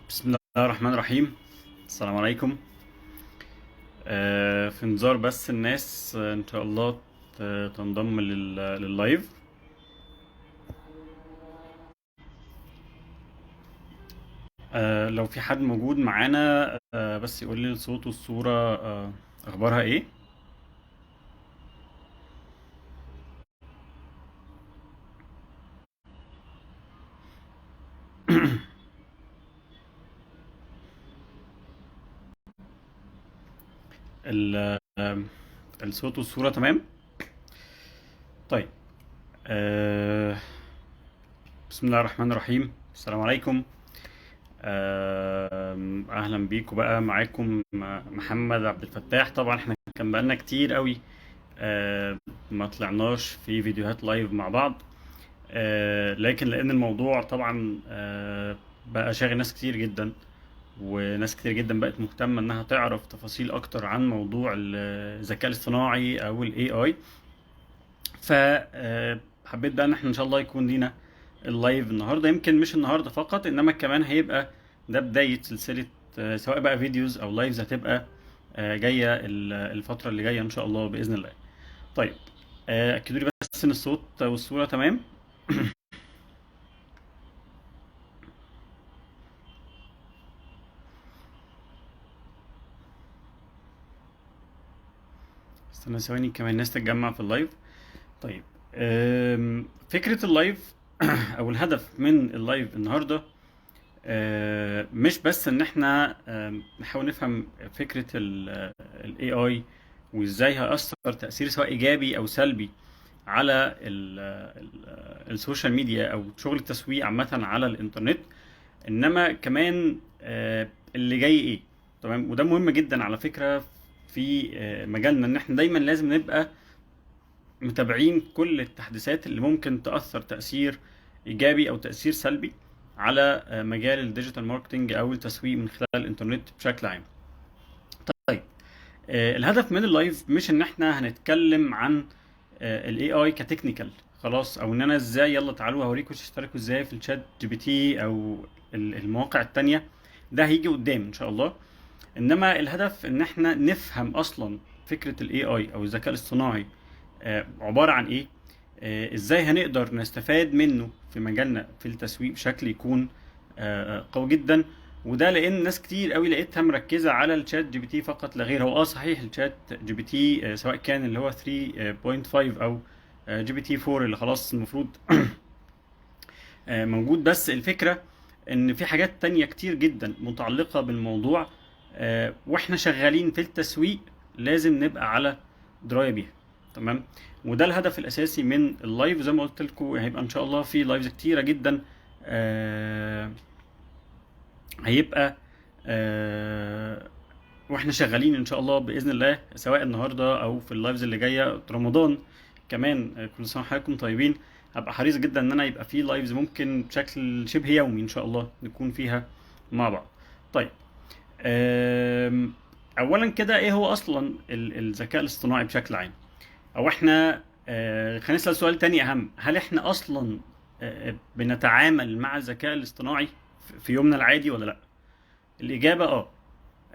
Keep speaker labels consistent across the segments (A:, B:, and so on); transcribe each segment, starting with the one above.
A: بسم الله الرحمن الرحيم. السلام عليكم. في انتظار بس الناس ان شاء الله تنضم لللايف. لو في حد موجود معانا بس يقول لي الصوت والصورة اخبارها ايه. ال- آه، الصوت والصورة تمام. طيب. آه، بسم الله الرحمن الرحيم. السلام عليكم. اهلا بيكم بقى معاكم محمد عبد الفتاح. طبعا احنا كان بقالنا كتير قوي ما طلعناش في فيديوهات لايف مع بعض. لكن لان الموضوع طبعا بقى شاغل ناس كتير جدا، وناس كتير جدا بقت مهتمة انها تعرف تفاصيل اكتر عن موضوع الذكاء الاصطناعي او الاي اي. فحبيت بقى ان احنا ان شاء الله يكون لينا اللايف النهارده، يمكن مش النهارده فقط انما كمان هيبقى ده بداية سلسلة سواء بقى فيديوز او لايفز هتبقى جاية الفترة اللي جاية ان شاء الله بإذن الله. طيب. اكدوا لي بس ان الصوت والصورة تمام. استنى ثواني كمان الناس تتجمع في اللايف. طيب. فكرة اللايف او الهدف من اللايف النهارده مش بس ان احنا نحاول نفهم فكرة الاي اي وازاي هيأثر تأثير سواء ايجابي او سلبي على السوشيال ميديا او شغل التسويق عامة على الانترنت، انما كمان اللي جاي ايه. تمام. وده مهم جدا على فكرة في مجالنا، ان احنا دايما لازم نبقى متابعين كل التحديثات اللي ممكن تأثر تأثير إيجابي أو تأثير سلبي على مجال الديجيتال ماركتينج أو التسويق من خلال الإنترنت بشكل عام. طيب. الهدف من اللايف مش إن إحنا هنتكلم عن الاي اي كتكنيكال خلاص، او ان انا ازاي يلا تعالوا هوريكم تشتركوا ازاي في الشات جي بي تي او المواقع التانية. ده هيجي قدام ان شاء الله. انما الهدف ان احنا نفهم اصلا فكرة الاي اي او الذكاء الاصطناعي عبارة عن ايه، ازاي هنقدر نستفاد منه في مجالنا في التسويق بشكل يكون قوي جدا. وده لان ناس كتير قوي لقيتها مركزة على الشات جي بي تي فقط لا غير. هو صحيح الشات جي بي تي سواء كان اللي هو 3.5 او جي بي تي 4 اللي خلاص المفروض موجود، بس الفكرة ان في حاجات تانية كتير جدا متعلقة بالموضوع واحنا شغالين في التسويق لازم نبقى على دراية بيها. تمام. وده الهدف الاساسي من اللايف. زي ما قلت لكم هيبقى ان شاء الله في لايفز كتيرة جدا هيبقى واحنا شغالين ان شاء الله باذن الله، سواء النهارده او في اللايفز اللي جايه رمضان كمان. كل سنه وحضراتكم طيبين. هبقى حريص جدا ان انا يبقى في لايفز ممكن بشكل شبه يومي ان شاء الله نكون فيها مع بعض. طيب. اولا كده ايه هو اصلا الذكاء الاصطناعي بشكل عام، او احنا خلينا نسال سؤال تاني اهم. هل احنا اصلا بنتعامل مع الذكاء الاصطناعي في يومنا العادي ولا لا؟ الاجابه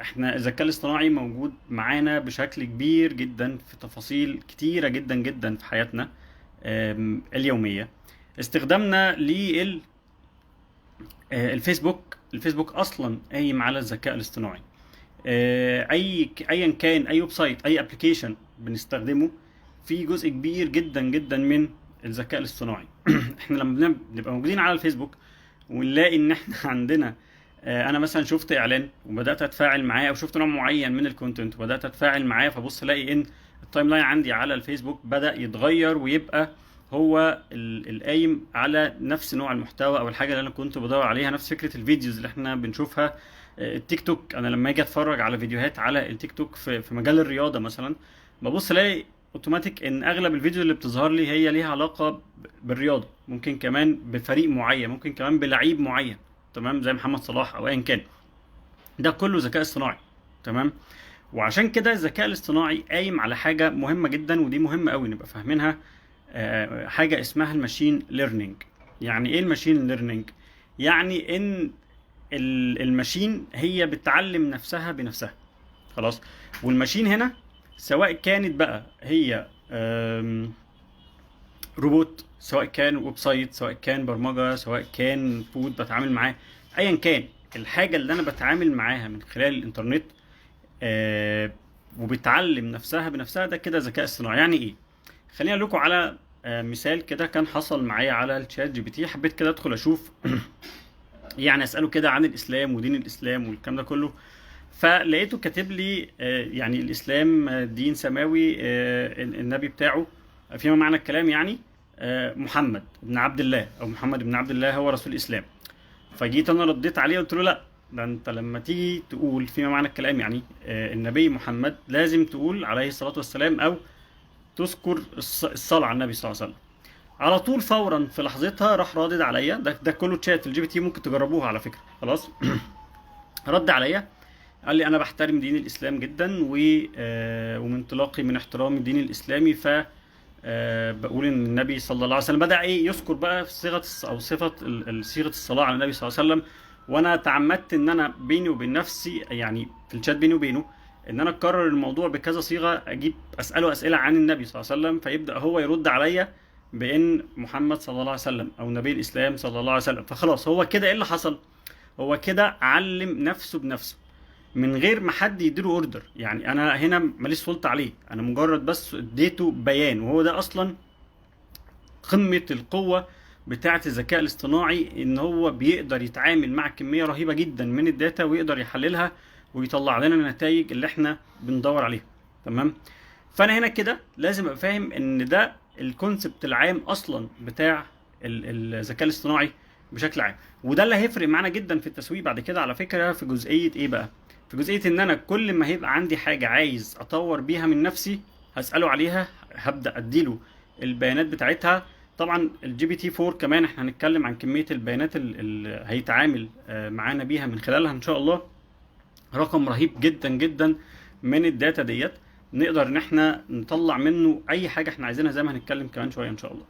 A: احنا الذكاء الاصطناعي موجود معانا بشكل كبير جدا في تفاصيل كتيرة جدا جدا في حياتنا اليومية. استخدامنا الفيسبوك اصلا قايم على الذكاء الاصطناعي. ايا كان اي ويب سايت اي ابلكيشن بنستخدمه في جزء كبير جدا جدا من الذكاء الاصطناعي. احنا لما بنبقى موجودين على الفيسبوك ونلاقي ان احنا عندنا انا مثلا شفت اعلان وبدات اتفاعل معاه، او شفت نوع معين من الكونتنت وبدات اتفاعل معاه، فبص الاقي ان التايم لاين عندي على الفيسبوك بدا يتغير ويبقى هو القايم على نفس نوع المحتوى او الحاجه اللي انا كنت بدور عليها، نفس فكره الفيديوز اللي احنا بنشوفها. التيك توك، انا لما اجي اتفرج على فيديوهات على التيك توك في مجال الرياضه مثلا، ببص الاقي اوتوماتيك ان اغلب الفيديو اللي بتظهر لي هي ليها علاقه بالرياضه، ممكن كمان بفريق معين، ممكن كمان بلعيب معين. تمام. زي محمد صلاح او ايا كان. ده كله ذكاء اصطناعي. تمام. وعشان كده الذكاء الاصطناعي قايم على حاجه مهمه جدا، ودي مهمه قوي نبقى فاهمينها. حاجه اسمها الماشين ليرنينج. يعني ايه الماشين ليرنينج؟ يعني ان الماشين هي بتعلم نفسها بنفسها. خلاص. والماشين هنا سواء كانت بقى هي روبوت، سواء كان ويب سايت، سواء كان برمجه، سواء كان كود بتعامل معاه، ايا كان الحاجه اللي انا بتعامل معاها من خلال الانترنت وبتعلم نفسها بنفسها، ده كده ذكاء اصطناعي. يعني ايه؟ خليني اقول لكم على مثال كده كان حصل معايا على الشات جي بي تي. حبيت كده ادخل اشوف يعني اساله كده عن الاسلام ودين الاسلام والكلام ده كله. فلقيته كاتب لي يعني الاسلام دين سماوي، النبي بتاعه فيما معنى الكلام يعني محمد بن عبد الله، او محمد بن عبد الله هو رسول الاسلام. فجيت انا رديت عليه قلت له لا، ده انت لما تيجي تقول فيما معنى الكلام يعني النبي محمد، لازم تقول عليه الصلاة والسلام، او تذكر الصلاة على النبي صلى الله عليه وسلم. على طول فورا في لحظتها راح رادد عليا. ده كله تشات الجي بي تي، ممكن تجربوها على فكرة. خلاص. رد عليا قال لي انا بحترم دين الاسلام جدا ومن انطلاقي من احترامي الدين الاسلامي ف بقول ان النبي صلى الله عليه وسلم بدا ايه يذكر بقى في صيغه او صفه صيغه الصلاه على النبي صلى الله عليه وسلم. وانا تعمدت ان انا بيني وبين نفسي يعني في الشات بيني وبينه ان انا اكرر الموضوع بكذا صيغه، اجيب اساله اسئله عن النبي صلى الله عليه وسلم، فيبدا هو يرد عليا بان محمد صلى الله عليه وسلم او نبي الاسلام صلى الله عليه وسلم. فخلاص هو كده ايه اللي حصل؟ هو كده علم نفسه بنفسه من غير ما حد يديله اوردر. يعني انا هنا ماليش سلطه عليه، انا مجرد بس اديته بيان. وهو ده اصلا قمه القوه بتاعه الذكاء الاصطناعي، ان هو بيقدر يتعامل مع كميه رهيبه جدا من الداتا ويقدر يحللها ويطلع لنا النتائج اللي احنا بندور عليها. تمام. فانا هنا كده لازم ابقى فاهم ان ده الكونسبت العام اصلا بتاع الذكاء الاصطناعي بشكل عام. وده اللي هيفرق معانا جدا في التسويق بعد كده على فكره، في جزئيه ايه بقى؟ في جزئيه ان انا كل ما هيبقى عندي حاجه عايز اطور بيها من نفسي هساله عليها، هبدا اديله البيانات بتاعتها. طبعا الجي بي تي 4 كمان احنا هنتكلم عن كميه البيانات اللي هيتعامل معانا بيها من خلالها ان شاء الله. رقم رهيب جدا جدا من الداتا ديت، نقدر ان احنا نطلع منه اي حاجه احنا عايزينها زي ما هنتكلم كمان شويه ان شاء الله.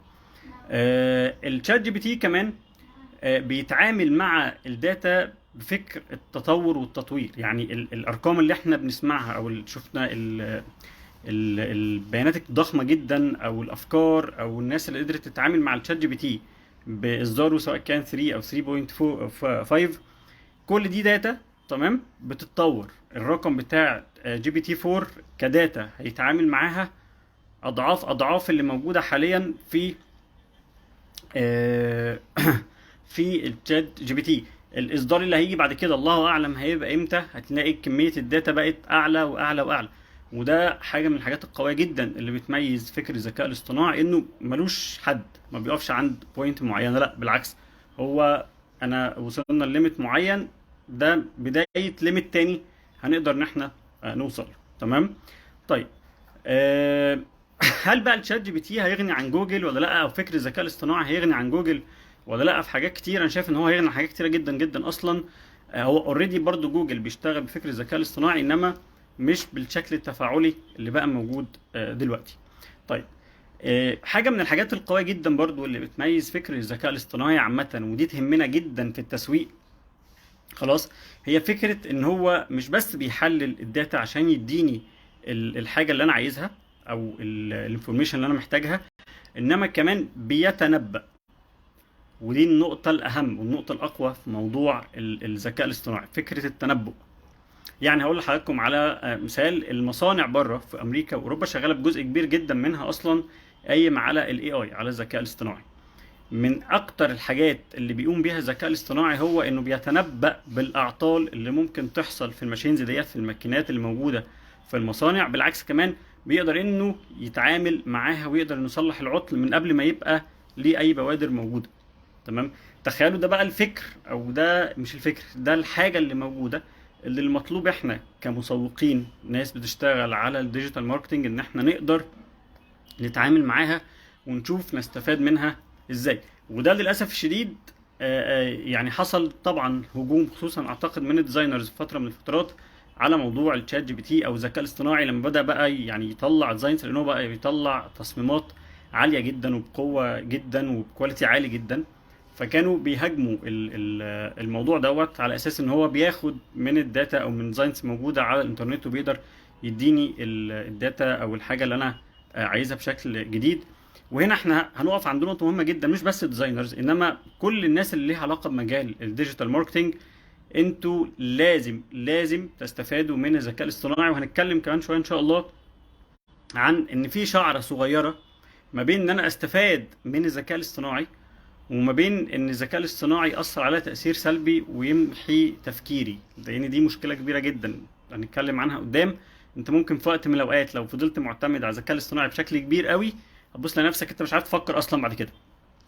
A: الشات جي بي تي كمان بيتعامل مع الداتا بفكر التطور والتطوير. يعني الارقام اللي احنا بنسمعها او اللي شفنا البيانات الضخمه جدا او الافكار او الناس اللي قدرت تتعامل مع الشات جي بي تي باصداره سواء كان 3 او 3.5، كل دي داتا تمام بتتطور. الرقم بتاع جي بي تي 4 كداتا هيتعامل معاها اضعاف اللي موجوده حاليا في في الشات جي بي تي. الاصدار اللي هيجي بعد كده الله اعلم هيبقى امتى، هتلاقي كميه الداتا بقت اعلى واعلى واعلى. وده حاجه من الحاجات القويه جدا اللي بتميز فكر الذكاء الاصطناعي، انه ملوش حد، ما بيقفش عند بوينت معينه، لا بالعكس. هو انا وصلنا لليميت معين، ده بدايه ليميت تاني هنقدر ان احنا نوصل. تمام. طيب هل بقى الشات جي بي تي هيغني عن جوجل ولا لا، او فكر الذكاء الاصطناعي هيغني عن جوجل ولا لا؟ في حاجات كتير انا شايف ان هو هيغني عن حاجات كتيره جدا جدا اصلا. هو اوريدي برضو جوجل بيشتغل بفكر الذكاء الاصطناعي، انما مش بالشكل التفاعلي اللي بقى موجود دلوقتي. طيب حاجه من الحاجات القويه جدا برضو اللي بتميز فكر الذكاء الاصطناعي عامه، ودي تهمنا جدا في التسويق، خلاص، هي فكره ان هو مش بس بيحلل الداتا عشان يديني الحاجه اللي انا عايزها او الانفورميشن اللي انا محتاجها، انما كمان بيتنبأ. ودي النقطة الأهم والنقطة الأقوى في موضوع الذكاء الاصطناعي، فكرة التنبؤ. يعني هقول لحضراتكم على مثال. المصانع بره في أمريكا وأوروبا شغالة بجزء كبير جدا منها أصلا قايم على ال AI، على الذكاء الاصطناعي. من أكتر الحاجات اللي بيقوم بيها الذكاء الاصطناعي هو إنه بيتنبأ بالأعطال اللي ممكن تحصل في الماشينز ديت، في الماكينات اللي موجودة في المصانع. بالعكس كمان بيقدر إنه يتعامل معاها ويقدر إنه يصلح العطل من قبل ما يبقى ليه أي بوادر موجودة. تمام. تخيلوا ده بقى الفكر، او ده مش الفكر، ده الحاجه اللي موجوده اللي المطلوب احنا كمسوقين، ناس بتشتغل على الديجيتال ماركتنج، ان احنا نقدر نتعامل معاها ونشوف نستفاد منها ازاي. وده للاسف الشديد يعني حصل طبعا هجوم، خصوصا اعتقد من الديزاينرز في فتره من الفترات، على موضوع الشات جي بي تي او الذكاء الاصطناعي، لما بدا بقى يعني يطلع ديزاينز، لانه بقى بيطلع تصميمات عاليه جدا وبقوه جدا وبكواليتي عالي جدا. فكانوا بيهاجموا الموضوع دوت على اساس ان هو بياخد من الداتا او من ديزاينز موجوده على الانترنت وبيقدر يديني الداتا او الحاجه اللي انا عايزها بشكل جديد. وهنا احنا هنقف عند نقطه مهمه جدا، مش بس الديزاينرز انما كل الناس اللي ليها علاقه بمجال الديجيتال ماركتنج. انتوا لازم تستفادوا من الذكاء الاصطناعي، وهنتكلم كمان شويه ان شاء الله عن ان في شعره صغيره ما بين ان انا استفاد من الذكاء الاصطناعي وما بين ان الذكاء الاصطناعي يأثر على تأثير سلبي ويمحي تفكيري، لان دي مشكلة كبيرة جدا هنتكلم عنها قدام. انت ممكن في وقت من الاوقات لو فضلت معتمد على الذكاء الاصطناعي بشكل كبير قوي هتبص لنفسك انت مش عارف تفكر اصلا بعد كده.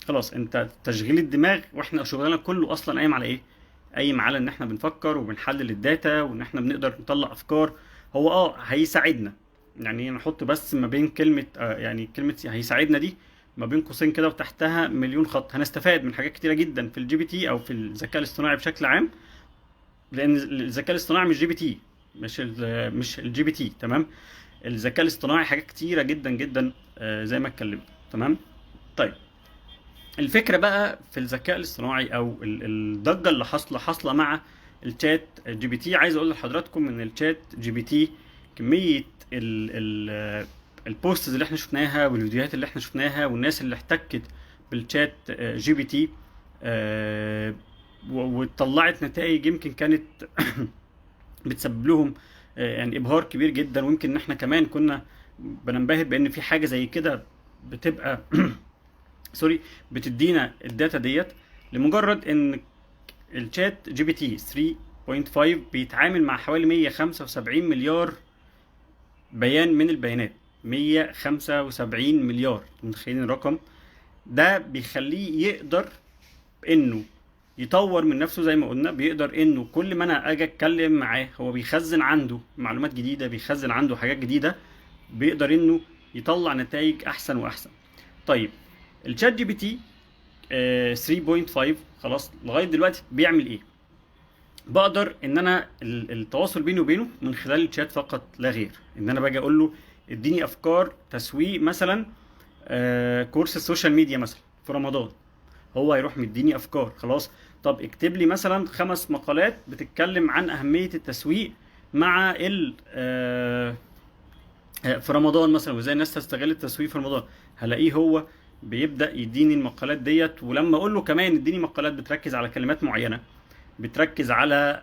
A: خلاص انت تشغيل الدماغ، واحنا شغلنا كله اصلا قايم على ايه؟ قايم على ان احنا بنفكر وبنحلل الداتا وان احنا بنقدر نطلع افكار. هو هيساعدنا، يعني نحط بس ما بين كلمة يعني كلمة هيساعدنا دي ما بين قوسين كده وتحتها مليون خط. هنستفاد من حاجات كتيرة جدا في الجي بي تي او في الذكاء الاصطناعي بشكل عام، لان الذكاء الاصطناعي مش جي بي تي، مش الجي بي تي. تمام. الذكاء الاصطناعي حاجات كتيرة جدا جدا زي ما اتكلمت. تمام. طيب الفكرة بقى في الذكاء الاصطناعي او الضجة اللي حاصلة مع الشات جي بي تي. عايز اقول لحضراتكم ان الشات جي بي تي كمية البوستز اللي احنا شفناها والفيديوهات اللي احنا شفناها والناس اللي احتكت بالشات جي بي تي وطلعت نتائج يمكن كانت بتسبب لهم يعني ابهار كبير جدا. ويمكن ان احنا كمان كنا بننبهر بان في حاجه زي كده بتبقى سوري بتدينا الداتا ديت لمجرد ان الشات جي بي تي 3.5 بيتعامل مع حوالي 175 مليار بيان من البيانات. 175 مليار، متخيلين الرقم ده؟ بيخليه يقدر انه يطور من نفسه زي ما قلنا. بيقدر انه كل ما انا اجي اتكلم معاه هو بيخزن عنده معلومات جديده، بيخزن عنده حاجات جديده، بيقدر انه يطلع نتائج احسن واحسن. طيب الشات جي بي تي 3.5 خلاص لغايه دلوقتي بيعمل ايه؟ بقدر ان انا التواصل بيني وبينه من خلال الشات فقط لا غير. ان انا باجي اقول له اديني افكار تسويق مثلا كورس السوشيال ميديا مثلا في رمضان، هو هيروح مديني افكار. خلاص طب اكتب لي مثلا 5 مقالات بتتكلم عن اهمية التسويق مع في رمضان مثلا، وازاي الناس تستغل التسويق في رمضان. هلاقيه هو بيبدأ يديني المقالات ديت. ولما اقول له كمان اديني مقالات بتركز على كلمات معينة، بتركز على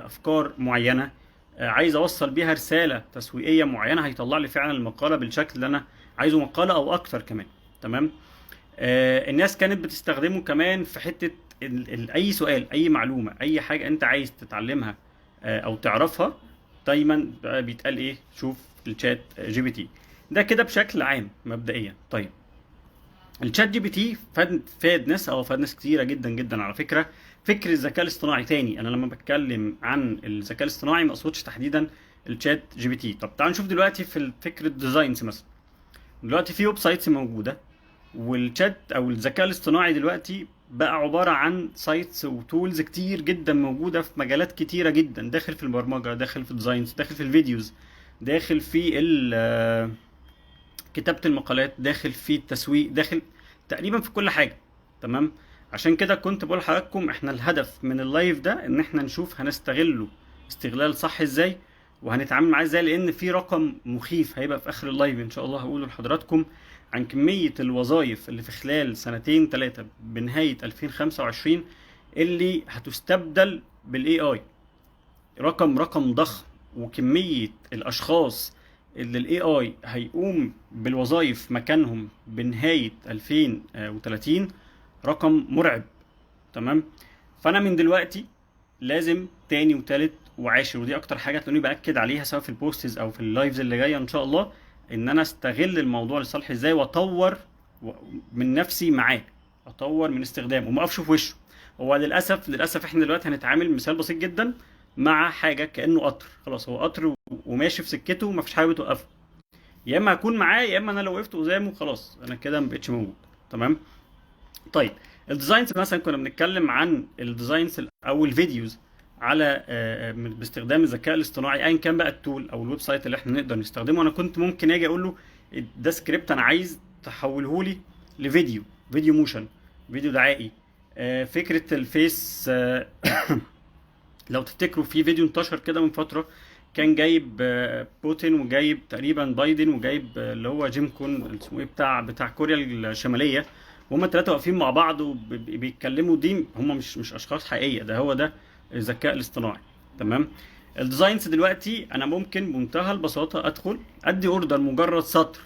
A: افكار معينة، عايز اوصل بيها رسالة تسويقية معينة، هيطلع لي فعلا المقالة بالشكل اللي انا عايزه، مقالة او اكتر كمان. تمام. الناس كانت بتستخدمه كمان في حتة اي سؤال، اي معلومة، اي حاجة انت عايز تتعلمها او تعرفها، دايما بيتقال ايه؟ شوف الشات جي بي تي. ده كده بشكل عام مبدئيا. طيب الشات جي بي تي فاد ناس كتيرة جدا جدا على فكرة. فكر الذكاء الاصطناعي تاني، انا لما بتكلم عن الذكاء الاصطناعي ما اقصدش تحديدا الشات جي بي تي. طب تعالوا نشوف دلوقتي في فكرة الديزاينز مثلا. دلوقتي في ويب سايتس موجودة، والشات او الذكاء الاصطناعي دلوقتي بقى عبارة عن سايتس وتولز كتير جدا موجودة في مجالات كتيرة جدا، داخل في البرمجة، داخل في الديزاينز، داخل في الفيديوز، داخل في كتابة المقالات، داخل في التسويق، داخل تقريبا في كل حاجة. تمام. عشان كده كنت بقول لحضراتكم احنا الهدف من اللايف ده ان احنا نشوف هنستغله استغلال صح ازاي وهنتعامل معاه ازاي، لان في رقم مخيف هيبقى في اخر اللايف ان شاء الله هقوله لحضراتكم عن كمية الوظائف اللي في خلال 2-3 بنهاية 2025 اللي هتستبدل بالاي اي. رقم ضخم. وكمية الاشخاص اللي الاي اي هيقوم بالوظائف مكانهم بنهاية 2030 رقم مرعب. تمام. فانا من دلوقتي لازم تاني وتالت وعاشر، ودي اكتر حاجة تلاقوني باكد عليها سواء في البوستز او في اللايفز اللي جاية ان شاء الله، ان انا استغل الموضوع لصالحي ازاي واطور من نفسي معاه، اطور من استخدامه وما اقفش في وشه. هو للاسف احنا دلوقتي هنتعامل مثال بسيط جدا مع حاجه كانه قطر. خلاص هو قطر وماشي في سكته ومفيش حاجه بتوقفه، يا اما هكون معاه يا اما انا لو وقفت قدامه خلاص انا كده مبقتش موجود. تمام. طيب الديزاينز مثلا كنا بنتكلم عن الديزاينز او الفيديوز على باستخدام الذكاء الاصطناعي ايا كان بقى التول او الويب سايت اللي احنا نقدر نستخدمه. انا كنت ممكن اجي اقول له ده سكريبت انا عايز تحوله لي لفيديو موشن، فيديو دعائي، فكره الفيس لو تفتكروا في فيديو انتشر كده من فتره، كان جايب بوتين وجايب تقريبا بايدن وجايب اللي هو جيم كون اسمه ايه بتاع كوريا الشماليه، وهم الثلاثه واقفين مع بعض وبيتكلموا. دي هم مش اشخاص حقيقيه، ده هو ده الذكاء الاصطناعي. تمام. الديزاينز دلوقتي انا ممكن بمنتهى البساطه ادخل ادي اوردر مجرد سطر،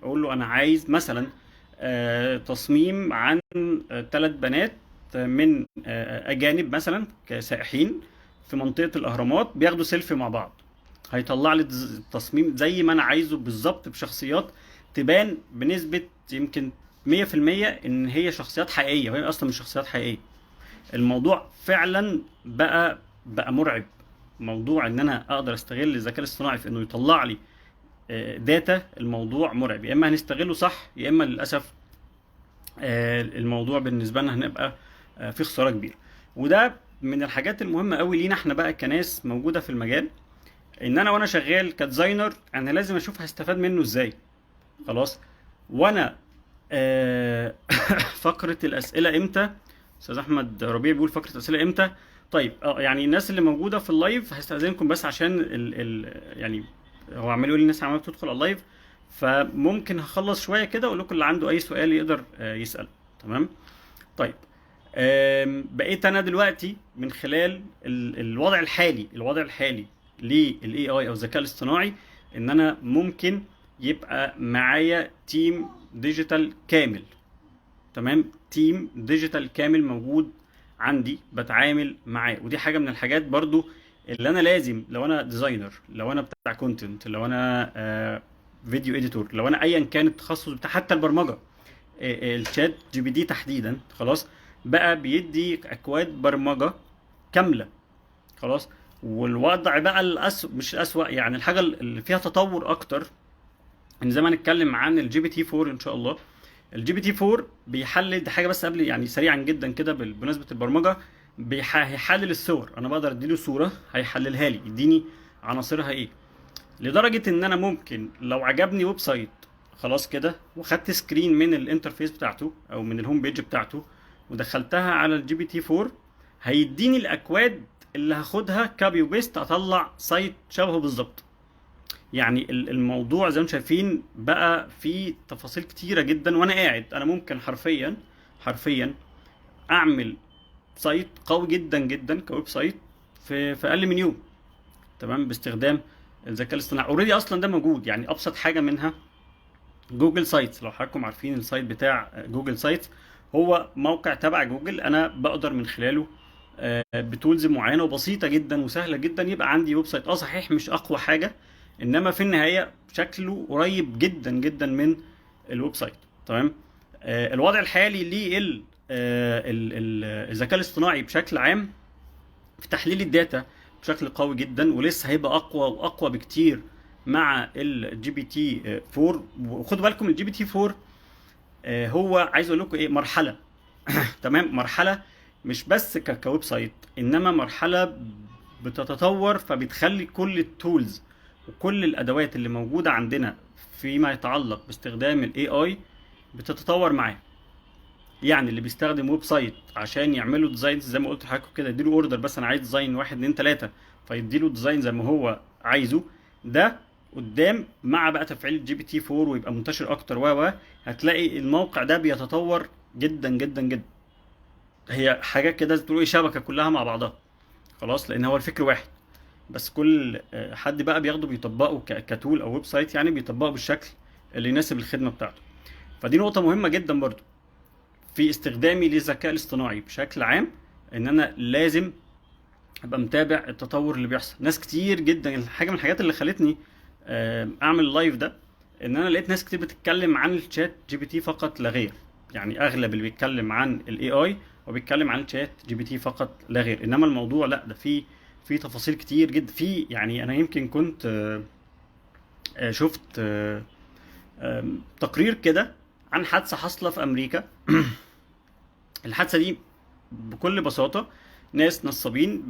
A: اقول له انا عايز مثلا تصميم عن 3 بنات من اجانب مثلا كسائحين في منطقه الاهرامات بياخدوا سيلفي مع بعض. هيطلع لي التصميم زي ما انا عايزه بالظبط، بشخصيات تبان بنسبه يمكن 100% ان هي شخصيات حقيقيه وهي اصلا مش شخصيات حقيقيه. الموضوع فعلا بقى مرعب. موضوع ان انا اقدر استغل الذكاء الاصطناعي في انه يطلع لي داتا، الموضوع مرعب. يا اما هنستغله صح، يا اما للاسف الموضوع بالنسبه لنا هنبقى في خساره كبيره. وده من الحاجات المهمه قوي لينا احنا بقى كناس موجوده في المجال، ان انا وانا شغال كديزاينر انا لازم اشوف هستفاد منه ازاي. خلاص. وانا فقره الاسئله امتى؟ استاذ احمد ربيع بيقول فقره الاسئله امتى. طيب يعني الناس اللي موجوده في اللايف هستاذنكم بس عشان يعني هو عمال يقول لي الناس عماله تدخل على اللايف، فممكن هخلص شويه كده واقول لكم اللي عنده اي سؤال يقدر يسال. تمام. طيب بقيت انا دلوقتي من خلال الوضع الحالي للاي اي او الذكاء الاصطناعي، ان انا ممكن يبقى معايا تيم ديجيتال كامل. تمام. تيم ديجيتال كامل موجود عندي بتعامل معاه، ودي حاجه من الحاجات برضو اللي انا لازم لو انا ديزاينر، لو انا بتاع كونتنت، لو انا فيديو اديتور، لو انا ايا كان التخصص بتاع حتى البرمجه، الشات جي بي دي تحديدا خلاص بقى بيدي اكواد برمجه كامله. خلاص. والوضع بقى مش الاسوأ، يعني الحاجه اللي فيها تطور اكتر ان زي ما نتكلم عن الجي بي تي 4 ان شاء الله. الجي بي تي 4 بيحلل، دي حاجه بس قبل يعني سريعا جدا كده بمناسبه البرمجه، هيحلل الصور. انا بقدر اديله صوره هيحللها لي، يديني عناصرها ايه، لدرجه ان انا ممكن لو عجبني ويب سايت خلاص كده وخدت سكرين من الانترفيس بتاعته او من الهوم بيج بتاعته ودخلتها على الجي بي تي 4، هيديني الاكواد اللي هاخدها كابي وبيست اطلع سايت شبهه بالظبط. يعني الموضوع زي ما انتم شايفين بقى فيه تفاصيل كتيره جدا، وانا قاعد انا ممكن حرفيا اعمل سايت قوي جدا جدا كويب سايت في اقل من يوم. تمام. باستخدام الذكاء الاصطناعي. اوريدي اصلا ده موجود، يعني ابسط حاجه منها جوجل سايتس. لو حضراتكم عارفين السايت بتاع جوجل سايتس، هو موقع تبع جوجل انا بقدر من خلاله بتولز معينه وبسيطه جدا وسهله جدا يبقى عندي ويب سايت. صحيح مش اقوى حاجه، انما في النهايه شكله قريب جدا جدا من الويب سايت. تمام. الوضع الحالي للذكاء الاصطناعي بشكل عام في تحليل الداتا بشكل قوي جدا، ولسه هيبقى اقوى واقوى بكتير مع الجي بي تي 4. وخدوا بالكم الجي بي تي 4 هو عايز اقول لكم ايه، مرحله تمام. مرحله مش بس كويب سايت، انما مرحله بتتطور، فبتخلي كل التولز وكل الادوات اللي موجوده عندنا فيما يتعلق باستخدام الاي اي بتتطور معاه. يعني اللي بيستخدم ويب سايت عشان يعملوا ديزاين زي ما قلت لحضراتكم كده، يديله اوردر بس انا عايز ديزاين 1 2 3 فيديله ديزاين زي ما هو عايزه، ده قدام مع بقى تفعيل الجي بي تي 4 ويبقى منتشر اكتر هتلاقي الموقع ده بيتطور جدا جدا جدا. هي حاجه كده تقولوا ايه، شبكه كلها مع بعضها. خلاص. لان هو الفكر واحد، بس كل حد بقى بياخده بيطبقه كتول او ويب سايت، يعني بيطبقه بالشكل اللي يناسب الخدمه بتاعته. فدي نقطه مهمه جدا برضو في استخدامي للذكاء الاصطناعي بشكل عام، ان انا لازم ابقى متابع التطور اللي بيحصل. ناس كتير جدا، حاجه من الحاجات اللي خلتني اعمل اللايف ده ان انا لقيت ناس كتير بتتكلم عن الشات جي بي تي فقط لا غير. يعني اغلب اللي بيتكلم عن الاي اي وبيتكلم عن الشات جي بي تي فقط لا غير، انما الموضوع لا، ده في تفاصيل كتير جدا. يعني انا يمكن كنت شفت تقرير كده عن حادثه حاصله في امريكا. الحادثه دي بكل بساطه ناس نصابين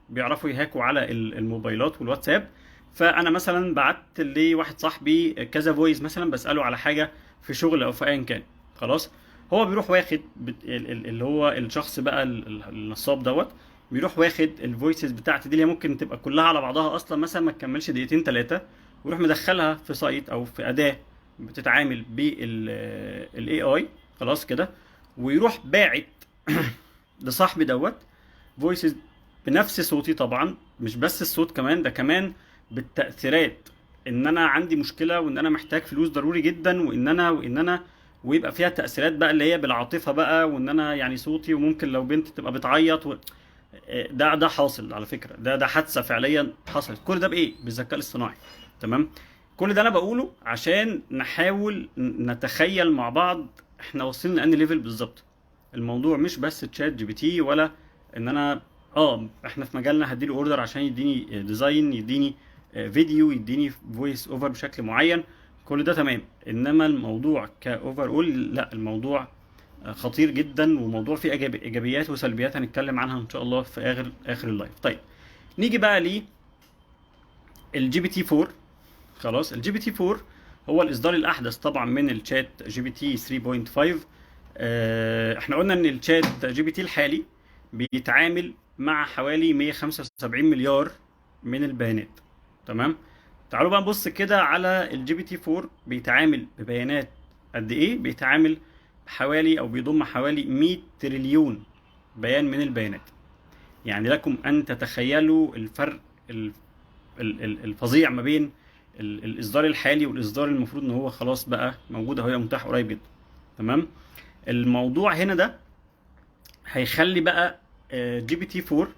A: بيعرفوا يهاكوا على الموبايلات والواتساب. فانا مثلا بعت لواحد صاحبي كذا فويس مثلا بساله على حاجه في شغل او في ايا كان. خلاص. هو بيروح واخد اللي هو الشخص بقى النصاب دوت، بيروح واخد الفويسز بتاعتي دي اللي ممكن تبقى كلها على بعضها اصلا مثلا ما تكملش دقيقتين ثلاثه، ويروح مدخلها في سايت او في اداه بتتعامل بالاي اي، خلاص كده، ويروح باعت لصاحبي دوت فويسز بنفس صوتي طبعا، مش بس الصوت كمان، ده كمان بالتأثيرات، ان انا عندي مشكلة وان انا محتاج فلوس ضروري جدا، وان انا ويبقى فيها تأثيرات بقى اللي هي بالعاطفة بقى، وان انا يعني صوتي، وممكن لو بنت تبقى بتعيط ده حاصل على فكرة، ده حادثة فعليا حصلت. كل ده بايه؟ بالذكاء الاصطناعي. تمام. كل ده انا بقوله عشان نحاول نتخيل مع بعض احنا واصلين لأنهي ليفل بالظبط. الموضوع مش بس تشات جي بي تي، ولا ان انا احنا في مجالنا هديله اوردر عشان يديني ديزاين، يديني فيديو، يديني فويس اوفر بشكل معين، كل ده تمام. انما الموضوع كاوفر اول لا، الموضوع خطير جدا، وموضوع فيه ايجابيات وسلبيات هنتكلم عنها ان شاء الله في اخر اللايف. طيب نيجي بقى للجي بي تي 4. خلاص، الجي بي تي 4 هو الاصدار الاحدث طبعا من الشات جي بي تي 3.5. احنا قلنا ان الشات جي بي تي الحالي بيتعامل مع حوالي 175 مليار من البيانات. تمام. تعالوا بقى نبص كده على الجي بي تي 4 بيتعامل ببيانات قد ايه. بيتعامل حوالي او بيضم حوالي 100 تريليون بيان من البيانات. يعني لكم ان تتخيلوا الفرق الفظيع ما بين الاصدار الحالي والاصدار المفروض ان هو خلاص بقى موجود اهو، متاح قريب جدا. تمام. الموضوع هنا ده هيخلي بقى جي بي تي 4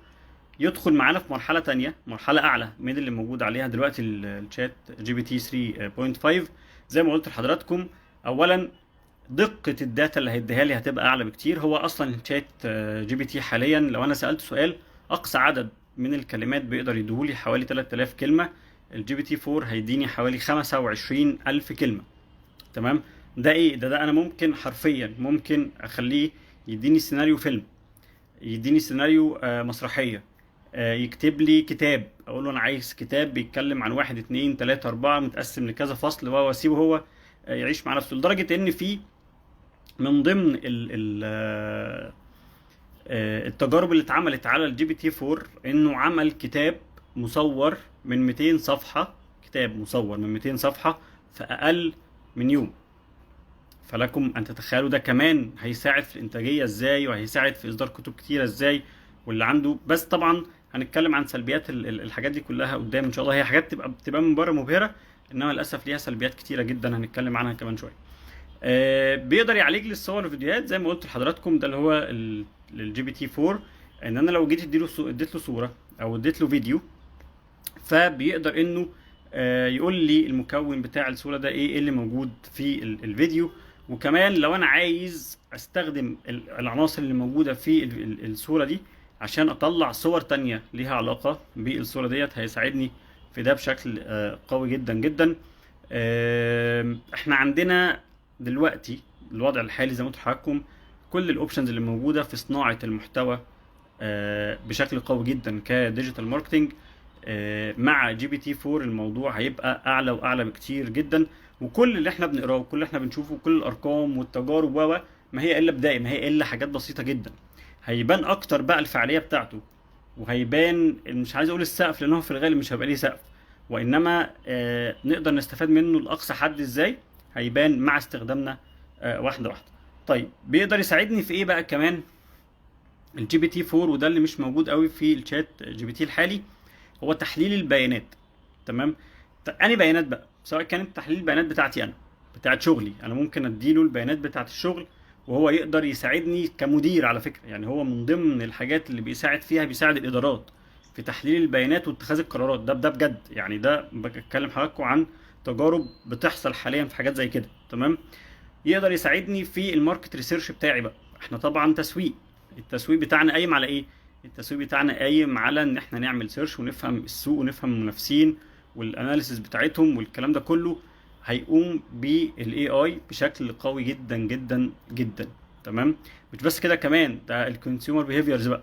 A: يدخل معانا في مرحله تانية، مرحله اعلى من اللي موجود عليها دلوقتي الشات جي بي تي 3.5. زي ما قلت لحضراتكم، اولا دقه الداتا اللي هيديها لي هتبقى اعلى بكتير. هو اصلا الشات جي بي تي حاليا لو انا سالت سؤال اقصى عدد من الكلمات بيقدر يديهولي حوالي 3000 كلمه، الجي بي تي 4 هيديني حوالي 25000 كلمه. تمام. ده ايه ده انا ممكن حرفيا ممكن اخليه يديني سيناريو فيلم، يديني سيناريو مسرحيه، يكتب لي كتاب، اقول له انا عايز كتاب بيتكلم عن 1 2 3 4 متقسم لكذا فصل، واسيبه هو يعيش مع نفسه. لدرجه ان في من ضمن التجارب اللي اتعملت على الجي بي تي 4 انه عمل كتاب مصور من 200 صفحه، كتاب مصور من 200 صفحه في اقل من يوم. فلكم ان تتخيلوا ده كمان هيساعد في الانتاجيه ازاي، وهيساعد في اصدار كتب كتيره ازاي، واللي عنده. بس طبعا هنتكلم عن سلبيات الحاجات دي كلها قدام ان شاء الله. هي حاجات بتبقى من بره مبهره، انما للاسف ليها سلبيات كتيره جدا هنتكلم عنها كمان شويه. بيقدر يعالج لي الصور والفيديوهات زي ما قلت لحضراتكم، ده اللي هو الجي بي تي 4. ان انا لو جيت اديت له صوره او اديت له فيديو، فبيقدر انه يقول لي المكون بتاع الصوره ده ايه اللي موجود في الفيديو. وكمان لو انا عايز استخدم العناصر اللي موجوده في الصوره دي عشان اطلع صور تانية ليها علاقه بالصوره ديت، هيساعدني في ده بشكل قوي جدا جدا. احنا عندنا دلوقتي الوضع الحالي زي ما قلت لحضراتكم، كل الاوبشنز اللي موجوده في صناعه المحتوى بشكل قوي جدا كديجيتال ماركتنج. مع جي بي تي 4 الموضوع هيبقى اعلى واعلى بكتير جدا. وكل اللي احنا بنقراه وكل اللي احنا بنشوفه، كل الارقام والتجارب ما هي الا بدائي، ما هي الا حاجات بسيطه جدا. هيبان اكتر بقى الفعاليه بتاعته، وهيبان، مش عايز اقول السقف لانه في الغالب مش هيبقى ليه سقف، وانما نقدر نستفاد منه لاقصى حد ازاي، هيبان مع استخدامنا واحده واحده. طيب بيقدر يساعدني في ايه بقى كمان الجي بي تي 4؟ وده اللي مش موجود قوي في الشات جي بي تي الحالي، هو تحليل البيانات. تمام. اني بيانات بقى، سواء كانت تحليل البيانات بتاعتي انا، بتاعت شغلي، انا ممكن اديله البيانات بتاعت الشغل وهو يقدر يساعدني كمدير. على فكره يعني هو من ضمن الحاجات اللي بيساعد فيها، بيساعد الادارات في تحليل البيانات واتخاذ القرارات. ده بجد يعني، ده بتكلم حضراتكم عن تجارب بتحصل حاليا في حاجات زي كده. تمام. يقدر يساعدني في الماركت ريسيرش بتاعي بقى. احنا طبعا التسويق بتاعنا قايم على ايه؟ التسويق بتاعنا قايم على ان احنا نعمل سيرش ونفهم السوق ونفهم المنافسين والاناليسيس بتاعتهم، والكلام ده كله هيقوم بالاي اي بشكل قوي جدا جدا جدا. تمام. مش بس كده، كمان ده الكونسيومر بيهيفيرز بقى،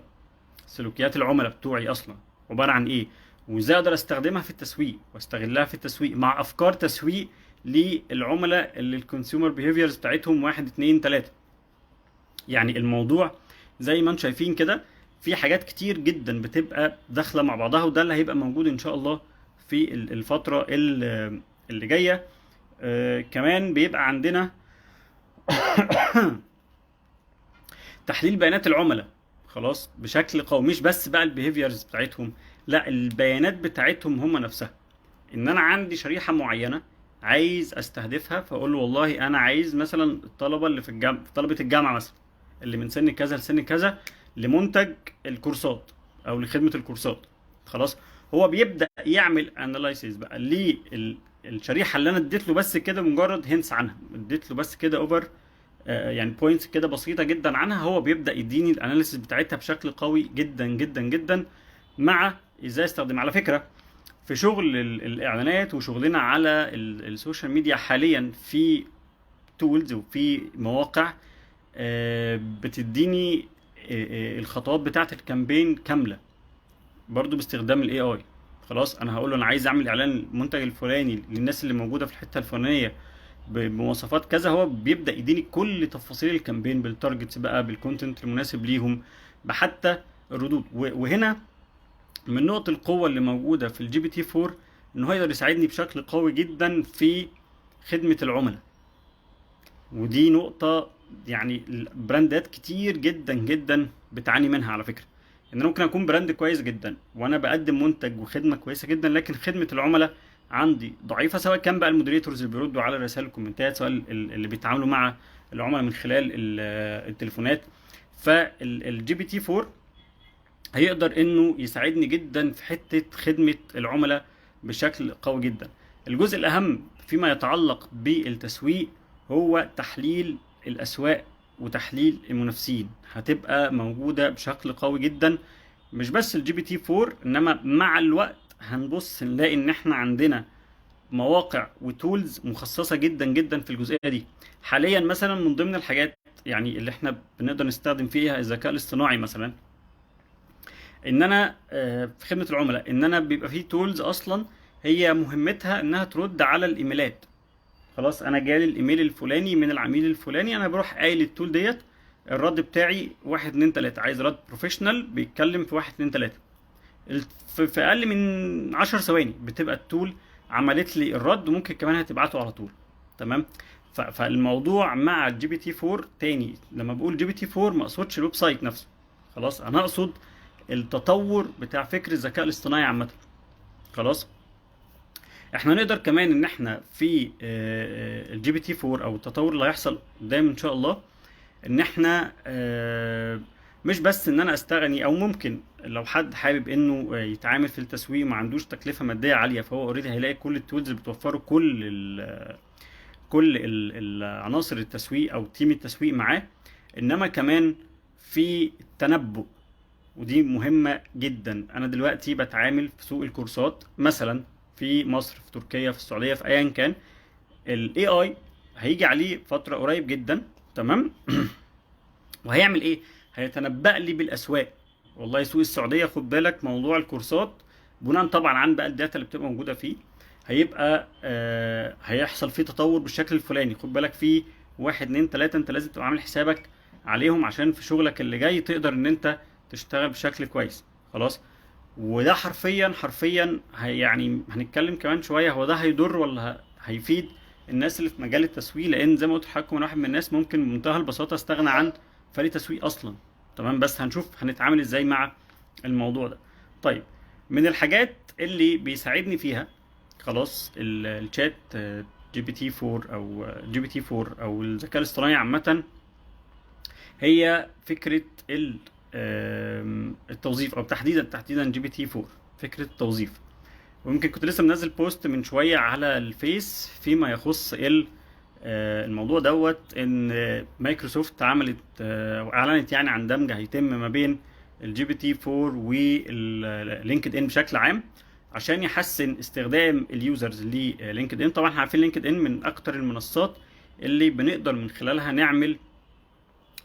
A: سلوكيات العملاء بتوعي اصلا عباره عن ايه، وازاي اقدر استخدمها في التسويق واستغلها في التسويق مع افكار تسويق للعملاء اللي الكونسيومر بيهيفيرز بتاعتهم 1 2 3. يعني الموضوع زي ما انتم شايفين كده، في حاجات كتير جدا بتبقى داخله مع بعضها، وده اللي هيبقى موجود ان شاء الله في الفتره اللي جايه. كمان بيبقى عندنا تحليل بيانات العملاء خلاص بشكل قوي، مش بس بقى البيهيفيرز بتاعتهم، لا البيانات بتاعتهم هم نفسها. ان انا عندي شريحه معينه عايز استهدفها، فاقول له والله انا عايز مثلا الطلبه اللي في الجامعه، طلبه الجامعه مثلا اللي من سن كذا لسن كذا، لمنتج الكورسات او لخدمه الكورسات. خلاص، هو بيبدا يعمل اناليسيز بقى للشريحه اللي انا اديت له بس كده مجرد هنس عنها، اديت له بس كده اوفر يعني بوينتس كده بسيطه جدا عنها. هو بيبدا يديني الاناليسيس بتاعتها بشكل قوي جدا جدا جدا، مع ازاي استخدم. على فكره في شغل الاعلانات وشغلنا على السوشيال ميديا حاليا، في تولز وفي مواقع بتديني الخطوات بتاعه الكامبين كامله برضو باستخدام الاي اي. خلاص، انا هقول له انا عايز اعمل اعلان المنتج الفلاني للناس اللي موجوده في الحته الفلانيه بمواصفات كذا، هو بيبدا يديني كل تفاصيل الكامبين بالتارجتس بقى، بالكونتنت المناسب ليهم، بحتى الردود. وهنا من نقط القوه اللي موجوده في الجي بي تي 4 ان هو يقدر يساعدني بشكل قوي جدا في خدمه العملاء. ودي نقطه يعني البراندات كتير جدا جدا بتعاني منها على فكره. ان انا ممكن اكون براند كويس جدا وانا بقدم منتج وخدمه كويسه جدا، لكن خدمه العملاء عندي ضعيفه، سواء كان بقى المودريتورز اللي بيردوا على رسائل الكومنتات، سواء اللي بيتعاملوا مع العملاء من خلال التليفونات. فالجي بي تي 4 هيقدر انه يساعدني جدا في حته خدمه العملاء بشكل قوي جدا. الجزء الاهم فيما يتعلق بالتسويق هو تحليل الاسواق وتحليل المنافسين، هتبقى موجوده بشكل قوي جدا. مش بس الجي بي تي 4، انما مع الوقت هنبص نلاقي ان احنا عندنا مواقع وتولز مخصصه جدا جدا في الجزئيه دي. حاليا مثلا من ضمن الحاجات يعني اللي احنا بنقدر نستخدم فيها الذكاء الاصطناعي مثلا، ان انا في خدمه العملاء، ان انا بيبقى فيه تولز اصلا هي مهمتها انها ترد على الايميلات. خلاص، انا جالي الايميل الفلاني من العميل الفلاني، انا بروح قايل التول ديت الرد بتاعي 1 2 3، عايز رد بروفيشنال بيتكلم في 1 2 3. في اقل من 10 ثواني بتبقى التول عملت لي الرد، وممكن كمان هتبعته على طول. تمام. فالموضوع مع الجي بي تي 4 تاني، لما بقول جي بي تي 4 ما اقصدش الويب سايت نفسه، خلاص، انا اقصد التطور بتاع فكر الذكاء الاصطناعي عامه. خلاص، احنا نقدر كمان ان احنا في الجي بي تي 4 او التطور اللي هيحصل قدام ان شاء الله، ان احنا مش بس ان انا استغني، او ممكن لو حد حابب انه يتعامل في التسويق وما عندوش تكلفه ماديه عاليه، فهو اوريدي هيلاقي كل التولز بتوفره كل العناصر التسويق او تيم التسويق معاه. انما كمان في التنبؤ، ودي مهمة جدا. انا دلوقتي بتعامل في سوق الكورسات مثلا في مصر، في تركيا، في السعودية، في ايا كان، الاي اي هيجي عليه فترة قريب جدا. تمام. وهيعمل ايه؟ هيتنبأ لي بالاسواق. والله سوق السعودية خد بالك موضوع الكورسات بناء طبعا عن بقى الداتا اللي بتبقى موجودة فيه، هيبقى هيحصل فيه تطور بالشكل الفلاني. خد بالك في 1 2 3 انت لازم تبقى عامل حسابك عليهم عشان في شغلك اللي جاي تقدر ان انت تشتغل بشكل كويس. خلاص، وده حرفيا حرفيا يعني هنتكلم كمان شويه هو ده هيضر ولا هيفيد الناس اللي في مجال التسويق، لان زي ما قلت لحضراتكم انا واحد من الناس ممكن بمنتهى البساطه استغنى عن فريق تسويق اصلا. تمام، بس هنشوف هنتعامل ازاي مع الموضوع ده. طيب، من الحاجات اللي بيساعدني فيها خلاص الشات جي بي تي 4 او جي بي تي 4 او الذكاء الاصطناعي عامه، هي فكره التوظيف، او تحديدا جي بي تي 4، فكره التوظيف. ويمكن كنت لسه منزل بوست من شويه على الفيس فيما يخص الموضوع دوت، ان مايكروسوفت عملت واعلنت يعني عن دمج هيتم ما بين الجي بي تي 4 واللينكد ان بشكل عام، عشان يحسن استخدام اليوزرز للينكد ان. طبعا احنا عارفين لينكد ان من اكتر المنصات اللي بنقدر من خلالها نعمل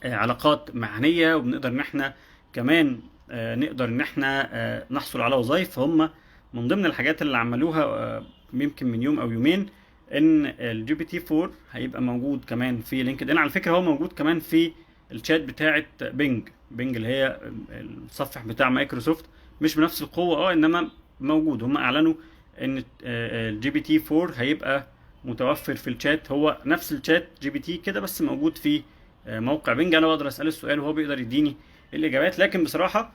A: علاقات مهنيه، وبنقدر ان احنا كمان نقدر ان احنا نحصل على وظائف. فهم من ضمن الحاجات اللي عملوها يمكن من يوم او يومين ان الجي بي تي 4 هيبقى موجود كمان في لينكد ان. على فكره هو موجود كمان في الشات بتاعه بينج اللي هي الصفح بتاع مايكروسوفت، مش بنفس القوه انما موجود. هم اعلنوا ان الجي بي تي 4 هيبقى متوفر في الشات، هو نفس الشات جي بي تي كده بس موجود في موقع بينج. انا بقدر اساله السؤال وهو بيقدر يديني الاجابات. لكن بصراحه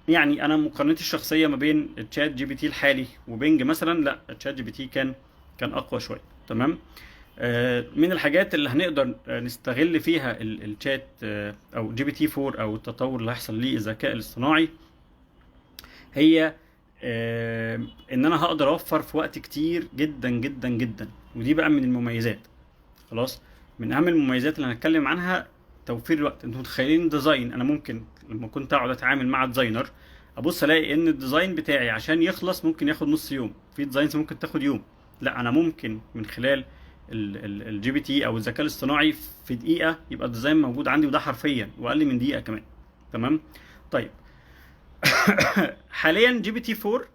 A: يعني انا مقارنتي الشخصيه ما بين الشات جي بي تي الحالي وبينج مثلا، لا الشات جي بي تي كان اقوى شويه. تمام. من الحاجات اللي هنقدر نستغل فيها الشات او جي بي تي 4 او التطور اللي هيحصل ليه الذكاء الاصطناعي، هي ان انا هقدر اوفر في وقت كتير جدا جدا جدا. ودي بقى من المميزات. خلاص. من اهم المميزات اللي هنتكلم عنها توفير الوقت. انتوا متخيلين ديزاين، انا ممكن لما كنت اقعد اتعامل مع ديزاينر ابص الاقي ان الديزاين بتاعي عشان يخلص ممكن ياخد نص يوم، في ديزاينز ممكن تاخد يوم. لا انا ممكن من خلال الجي بي تي او الذكاء الاصطناعي في دقيقه يبقى الديزاين موجود عندي، وده حرفيا واقل من دقيقه كمان. تمام. طيب حاليا جي بي تي 4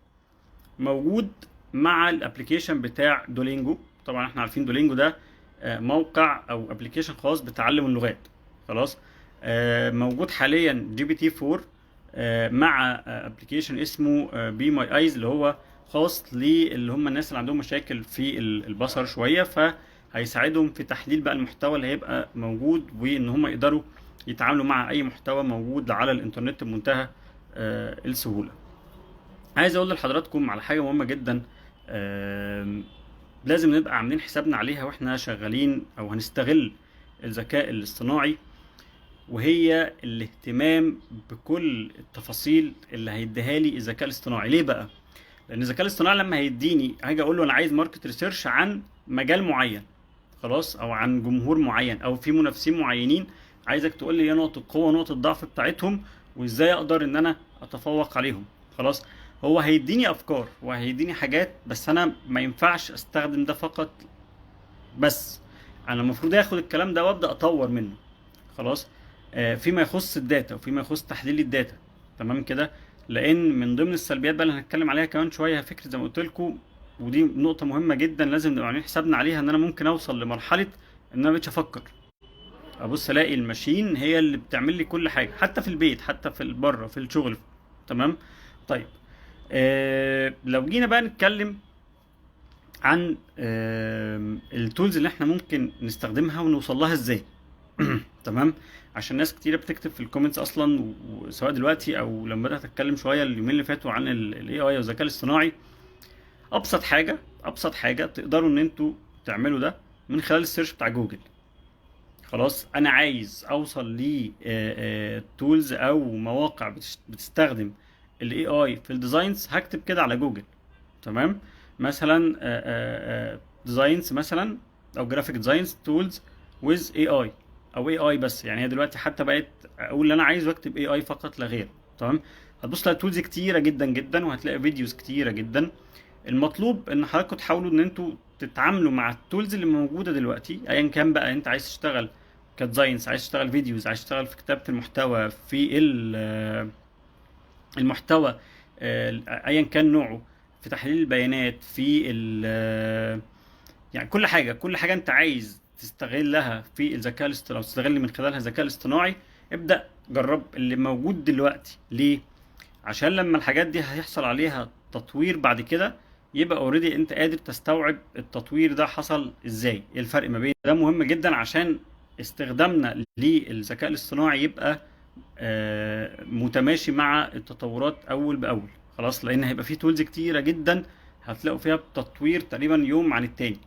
A: موجود مع الابلكيشن بتاع دولينجو. طبعا احنا عارفين دولينجو ده موقع او ابلكيشن خاص بتعلم اللغات. خلاص. موجود حاليا جي بي تي 4 مع ابلكيشن اسمه بي ماي ايز، اللي هو خاص اللي هم الناس اللي عندهم مشاكل في البصر شويه، فهيساعدهم في تحليل بقى المحتوى اللي هيبقى موجود، وان هم يقدروا يتعاملوا مع اي محتوى موجود على الانترنت بمنتهى السهوله. عايز اقول لحضراتكم على حاجه مهمه جدا لازم نبقى عاملين حسابنا عليها واحنا شغالين او هنستغل الذكاء الاصطناعي، وهي الاهتمام بكل التفاصيل اللي هيديها لي الذكاء الاصطناعي. ليه بقى؟ لان الذكاء الاصطناعي لما هيديني هاجي اقول له انا عايز ماركت ريسيرش عن مجال معين، خلاص، او عن جمهور معين او في منافسين معينين، عايزك تقول لي ايه نقط القوه ونقط الضعف بتاعتهم وازاي اقدر ان انا اتفوق عليهم. خلاص. هو هيديني افكار وهيديني حاجات، بس انا ما ينفعش استخدم ده فقط، بس انا المفروض اخد الكلام ده وابدا اطور منه. خلاص. فيما يخص الداتا وفيما يخص تحليل الداتا. تمام كده. لان من ضمن السلبيات بقى اللي هنتكلم عليها كمان شويه فكره زي ما قلت لكم، ودي نقطه مهمه جدا لازم نبقى عاملين حسابنا عليها، ان انا ممكن اوصل لمرحله ان انا مبقتش افكر، ابص الاقي الماشين هي اللي بتعمل لي كل حاجه، حتى في البيت، حتى في بره في الشغل. تمام. طيب لو جينا بقى نتكلم عن التولز اللي احنا ممكن نستخدمها ونوصل لها ازاي. تمام. عشان ناس كتيره بتكتب في الكومنتس اصلا، وسواء دلوقتي او لما بدات اتكلم شويه اليومين اللي فاتوا عن الاي اي والذكاء الاصطناعي. ابسط حاجه تقدروا ان انتوا تعملوا ده من خلال السيرش بتاع جوجل. خلاص. انا عايز اوصل ل تولز او مواقع بتستخدم الاي اي في الديزاينز، هكتب كده على جوجل. تمام. مثلا ديزاينز مثلا، او جرافيك ديزاينز تولز ويز اي اي، او اي اي بس. يعني هي دلوقتي حتى بقت اقول اللي انا عايزه واكتب اي اي فقط لا غير. تمام. هتبص على تولز كتيره جدا جدا، وهتلاقي فيديوز كتيره جدا. المطلوب ان حضراتكم تحاولوا ان انتوا تتعاملوا مع التولز اللي موجوده دلوقتي، ايا كان بقى انت عايز تشتغل كديزاينز، عايز تشتغل فيديوز، عايز تشتغل في كتابه المحتوى، في المحتوى ايا كان نوعه، في تحليل البيانات، في يعني كل حاجه انت عايز تستغلها في الذكاء الاصطناعي، تستغل من خلالها الذكاء الاصطناعي. ابدا جرب اللي موجود دلوقتي. ليه؟ عشان لما الحاجات دي هيحصل عليها تطوير بعد كده، يبقى اوريدي انت قادر تستوعب التطوير ده حصل ازاي، ايه الفرق ما بين ده. مهم جدا عشان استخدامنا للذكاء الاصطناعي يبقى متماشي مع التطورات اول باول. خلاص. لان هيبقى فيه تولز كتيره جدا هتلاقوا فيها تطوير تقريبا يوم عن التاني.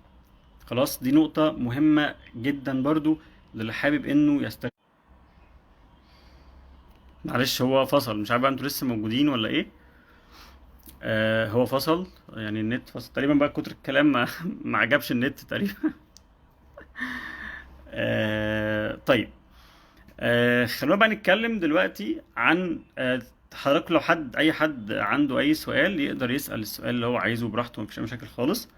A: خلاص. دي نقطه مهمه جدا برضو للي حابب انه يستخدم. معلش هو فصل، مش عارف بقى انتوا لسه موجودين ولا ايه. هو فصل، يعني النت فصل تقريبا بقى، كتر الكلام ما عجبش النت تقريبا. طيب. خلونا بقى نتكلم دلوقتي عن حضرتك لو اي حد عنده اي سؤال يقدر يسأل السؤال اللي هو عايزه براحته، مفيش اي مشاكل خالص.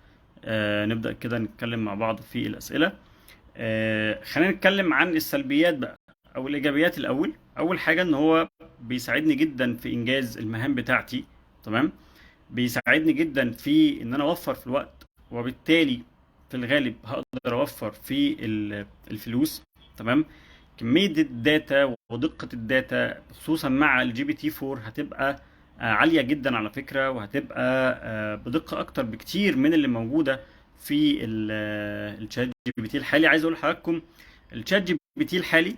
A: نبدأ كده نتكلم مع بعض في الأسئلة. خلينا نتكلم عن السلبيات بقى او الايجابيات الاول. اول حاجة ان هو بيساعدني جدا في انجاز المهام بتاعتي. تمام. بيساعدني جدا في ان انا اوفر في الوقت، وبالتالي في الغالب هقدر اوفر في الفلوس. تمام. كمية الداتا ودقة الداتا خصوصا مع الجي بي تي 4 هتبقى عالية جدا على فكرة، وهتبقى بدقة اكتر بكتير من اللي موجودة في الشات جي بي تي الحالي. عايز اقول لحضراتكم الشات جي بي تي الحالي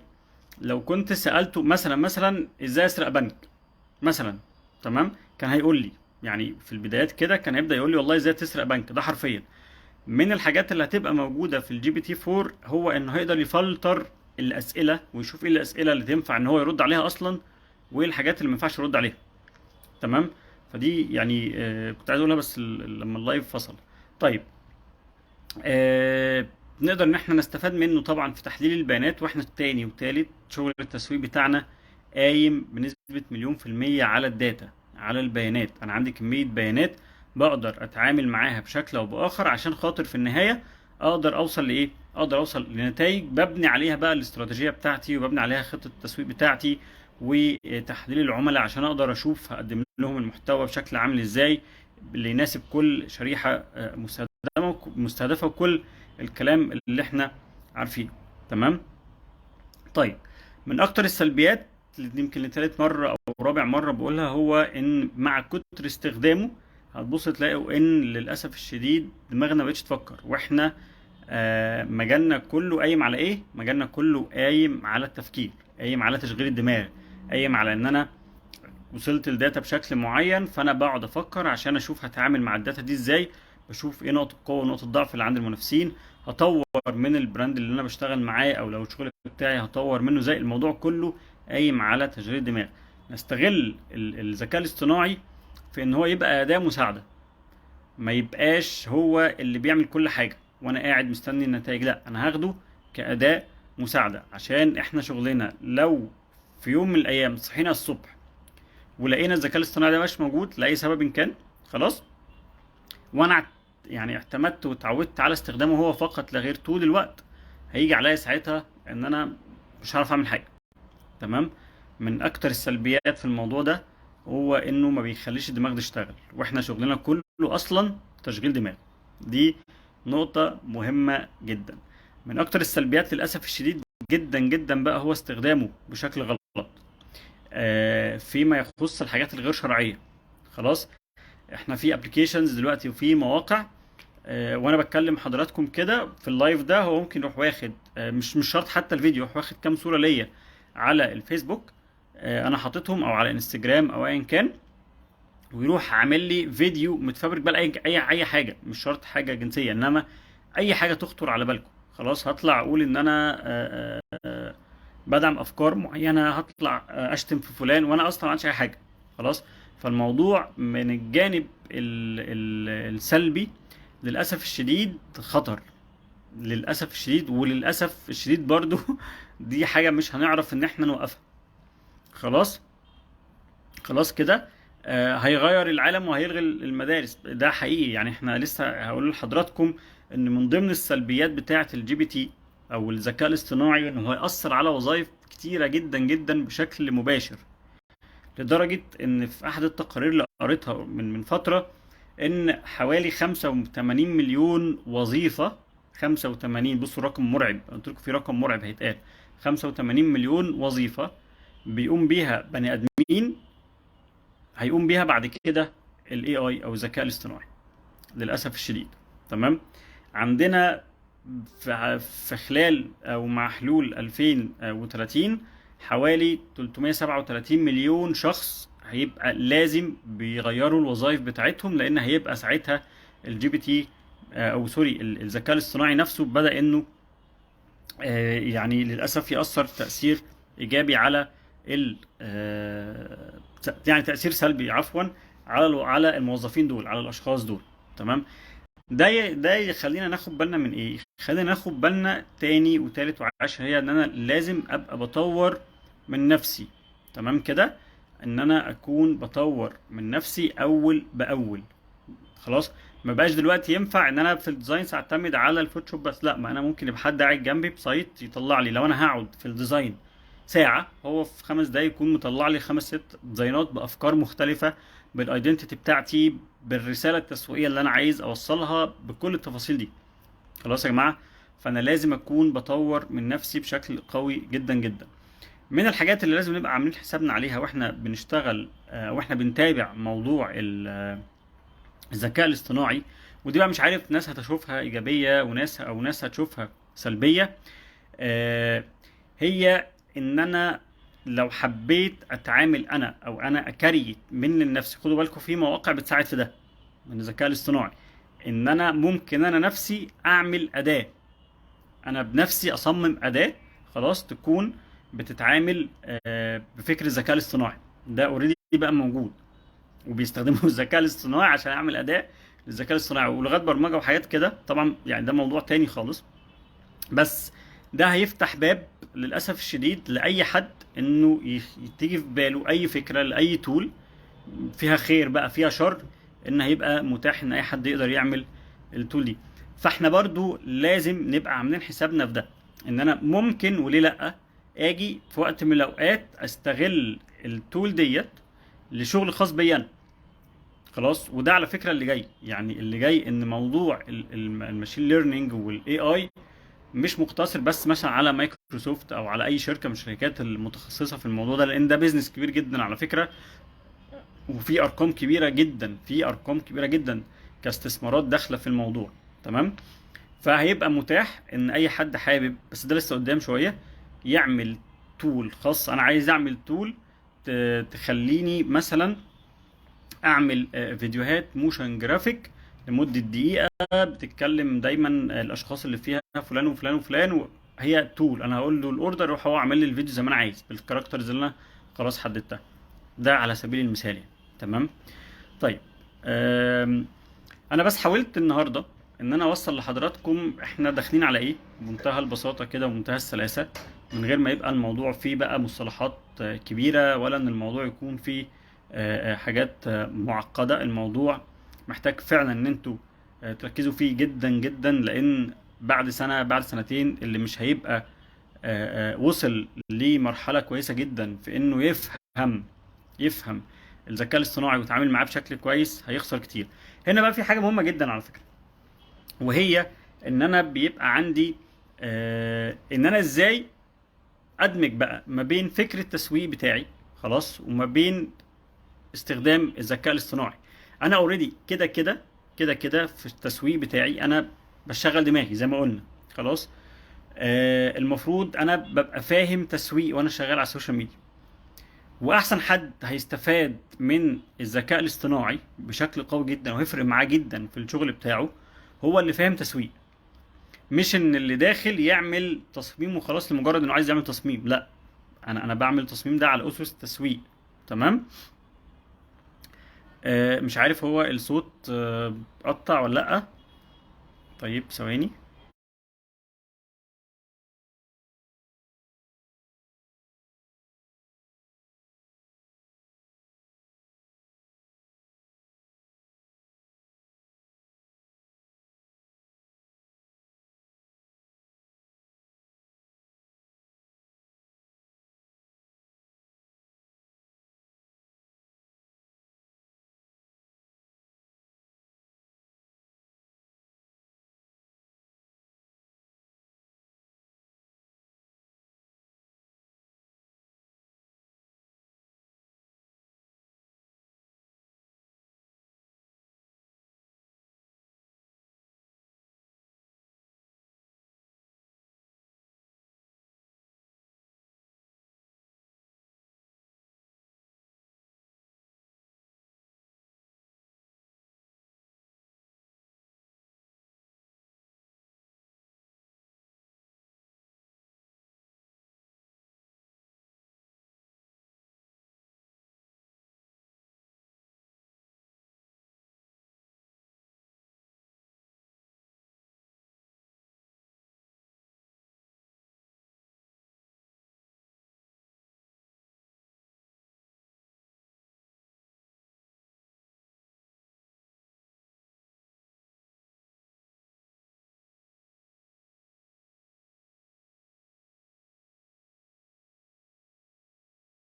A: لو كنت سألته مثلا ازاي اسرق بنك مثلا، تمام، كان هيقول لي، يعني في البدايات كده كان هيبدأ يقول لي والله ازاي تسرق بنك، ده حرفيا من الحاجات اللي هتبقى موجودة في الجي بي تي 4، هو انه هيقدر يفلتر الاسئلة ويشوف ايه الاسئلة اللي تنفع ان هو يرد عليها اصلا، وايه الحاجات اللي ما ينفعش يرد عليها. تمام. فدي يعني كنت عايز اقولها بس لما اللايف فصل. طيب آه نقدر ان احنا نستفاد منه طبعا في تحليل البيانات، واحنا التاني وتالت شغل التسويق بتاعنا قايم بنسبة مليون في المية على الداتا، على البيانات. انا عندي كمية بيانات بقدر اتعامل معاها بشكل او باخر عشان خاطر في النهاية اقدر اوصل لايه، اقدر اوصل لنتائج ببني عليها بقى الاستراتيجية بتاعتي، وببني عليها خطة التسويق بتاعتي، وتحليل العملاء عشان اقدر اشوف هقدم لهم المحتوى بشكل عامل ازاي اللي يناسب كل شريحة مستهدفة وكل الكلام اللي احنا عارفينه. تمام. طيب من اكتر السلبيات اللي يمكن لتالت مرة او رابع مرة بقولها، هو ان مع كتر استخدامه هتبص تلاقوا ان للاسف الشديد دماغنا مبقتش تفكر، واحنا مجالنا كله قايم على ايه؟ مجالنا كله قايم على التفكير، قايم على تشغيل الدماغ، قايم على ان انا وصلت الداتا بشكل معين، فانا بقعد افكر عشان اشوف هتعامل مع الداتا دي ازاي، بشوف ايه نقط القوه ونقط الضعف اللي عند المنافسين، هطور من البراند اللي انا بشتغل معاه، او لو الشغل بتاعي هطور منه زي الموضوع كله قايم على تشغيل الدماغ. نستغل الذكاء الاصطناعي في ان هو يبقى اداه مساعده، ما يبقاش هو اللي بيعمل كل حاجه وانا قاعد مستني النتائج، لا انا هاخده كاداه مساعده. عشان احنا شغلنا لو في يوم من الايام صحينا الصبح ولقينا الذكاء الاصطناعي ده مش موجود لاي سبب إن كان، خلاص، وانا يعني اعتمدت واتعودت على استخدامه هو فقط لا غير طول الوقت، هيجي عليا ساعتها ان انا مش هعرف اعمل حاجه. تمام. من اكتر السلبيات في الموضوع ده هو انه ما بيخليش الدماغ تشتغل، واحنا شغلنا كله اصلا تشغيل دماغ. دي نقطه مهمه جدا. من اكتر السلبيات للاسف الشديد جدا جدا بقى هو استخدامه بشكل غلط فيما يخص الحاجات الغير شرعيه. خلاص، احنا في ابلكيشنز دلوقتي وفي مواقع وانا بتكلم حضراتكم كده في اللايف ده، هو ممكن يروح واخد مش شرط حتى الفيديو، يروح واخد كام صورة ليا على الفيسبوك انا حاططهم، او على انستجرام او ايا كان، ويروح عامل لي فيديو متفبرك بقى اي حاجه، مش شرط حاجه جنسيه، انما اي حاجه تخطر على بالكم. خلاص، هطلع اقول ان انا بدعم افكار معينه، هطلع اشتم في فلان وانا اصلا ما عملتش اي حاجه. خلاص. فالموضوع من الجانب السلبي للاسف الشديد خطر، للاسف الشديد، وللاسف الشديد برضو دي حاجه مش هنعرف ان احنا نوقفها. خلاص. خلاص كده هيغير العالم وهيلغي المدارس، ده حقيقي. يعني احنا لسه هقول لحضراتكم ان من ضمن السلبيات بتاعه الجي بي تي او الذكاء الاصطناعي ان هو يأثر على وظائف كتيرة جدا جدا بشكل مباشر، لدرجة ان في احد التقارير اللي قريتها من فترة ان حوالي 85 مليون وظيفة، 85، بصوا رقم مرعب، قلت لكم في رقم مرعب هيتقال، 85 مليون وظيفة بيقوم بيها بني ادمين هيقوم بيها بعد كده الاي اي او الذكاء الاصطناعي، للاسف الشديد. تمام. عندنا في خلال او مع حلول 2030 حوالي 337 مليون شخص هيبقى لازم بيغيروا الوظائف بتاعتهم، لان هيبقى ساعتها الجي بي تي او سوري الذكاء الاصطناعي نفسه بدأ انه يعني للاسف يأثر تأثير ايجابي على يعني تأثير سلبي عفوا على الموظفين دول، على الاشخاص دول. تمام. ده يخلينا ناخد بالنا من ايه؟ خلينا ناخد بالنا تاني وتالت وعاشر، هي ان انا لازم ابقى بطور من نفسي. تمام كده، ان انا اكون بطور من نفسي اول باول. خلاص، ما بقاش دلوقتي ينفع ان انا في الديزاينز اعتمد على الفوتوشوب بس، لا، ما انا ممكن يبقى حد قاعد جنبي بسايت يطلع لي، لو انا هقعد في الديزاين ساعة هو في 5 دقايق يكون مطلع لي 5 6 ديزاينات بافكار مختلفة، بالايدنتيتي بتاعتي، بالرسالة التسويقية اللي انا عايز اوصلها، بكل التفاصيل دي. خلاص يا جماعة، فانا لازم اكون بطور من نفسي بشكل قوي جدا جدا. من الحاجات اللي لازم نبقى عاملين حسابنا عليها واحنا بنشتغل، واحنا بنتابع موضوع الذكاء الاصطناعي، ودي بقى مش عارف ناس هتشوفها ايجابيه وناس هتشوفها سلبيه. آه، هي ان انا لو حبيت اتعامل انا او انا اكريت من لنفسي، خدوا بالكم في مواقع بتساعد في ده من الذكاء الاصطناعي، ان انا ممكن انا نفسي اعمل اداة، انا بنفسي اصمم اداة خلاص تكون بتتعامل بفكر الذكاء الاصطناعي. ده اوريدي بقى موجود، وبيستخدموا الذكاء الاصطناعي عشان اعمل اداة للذكاء الاصطناعي ولغات برمجة وحاجات كده. طبعا يعني ده موضوع تاني خالص، بس ده هيفتح باب للاسف الشديد لاي حد انه تيجي في باله اي فكره لاي تول فيها خير بقى فيها شر، ان هيبقى متاح ان اي حد يقدر يعمل التول دي. فاحنا برضو لازم نبقى عاملين حسابنا في ده، ان انا ممكن وليه لا اجي في وقت من الاوقات استغل التول ديت لشغل خاص بيا انا. خلاص، وده على فكره اللي جاي، يعني اللي جاي ان موضوع الماشين ليرنينج والاي اي مش مقتصر بس مثلا على مايكروسوفت او على اي شركه من الشركات المتخصصه في الموضوع ده، لان ده بيزنس كبير جدا على فكره، وفي ارقام كبيره جدا، في ارقام كبيره جدا كاستثمارات داخله في الموضوع. تمام. فهيبقى متاح ان اي حد حابب، بس ده لسه قدام شويه، يعمل تول خاص. انا عايز اعمل تول تخليني مثلا اعمل فيديوهات موشن جرافيك لمدة دقيقة بتتكلم دايما الاشخاص اللي فيها فلان وفلان وفلان، هي تول انا هقول له الاوردر يروح هو عامل لي الفيديو زي ما انا عايز بالكاركترز اللي انا خلاص حددتها. ده على سبيل المثال يعني. تمام. طيب، انا بس حاولت النهارده ان انا اوصل لحضراتكم احنا داخلين على ايه بمنتهى البساطه كده ومنتهى السلاسه، من غير ما يبقى الموضوع فيه بقى مصطلحات كبيره، ولا ان الموضوع يكون فيه حاجات معقده. الموضوع محتاج فعلا ان انتوا تركزوا فيه جدا جدا، لان بعد سنه بعد سنتين اللي مش هيبقى وصل لمرحله كويسه جدا في انه يفهم الذكاء الاصطناعي ويتعامل معاه بشكل كويس هيخسر كتير. هنا بقى في حاجه مهمه جدا على فكره، وهي ان انا بيبقى عندي ان انا ازاي ادمج بقى ما بين فكر التسويق بتاعي خلاص وما بين استخدام الذكاء الاصطناعي. انا اوريدي كده في التسويق بتاعي انا بشغل دماغي زي ما قلنا خلاص. المفروض انا ببقى فاهم تسويق وانا شغال على السوشيال ميديا، واحسن حد هيستفاد من الذكاء الاصطناعي بشكل قوي جدا وهيفرق معاه جدا في الشغل بتاعه هو اللي فاهم تسويق، مش ان اللي داخل يعمل تصميم وخلاص لمجرد انه عايز يعمل تصميم. لا، انا بعمل التصميم ده على اسس تسويق. تمام. مش عارف هو الصوت قطع ولا لا. طيب ثواني.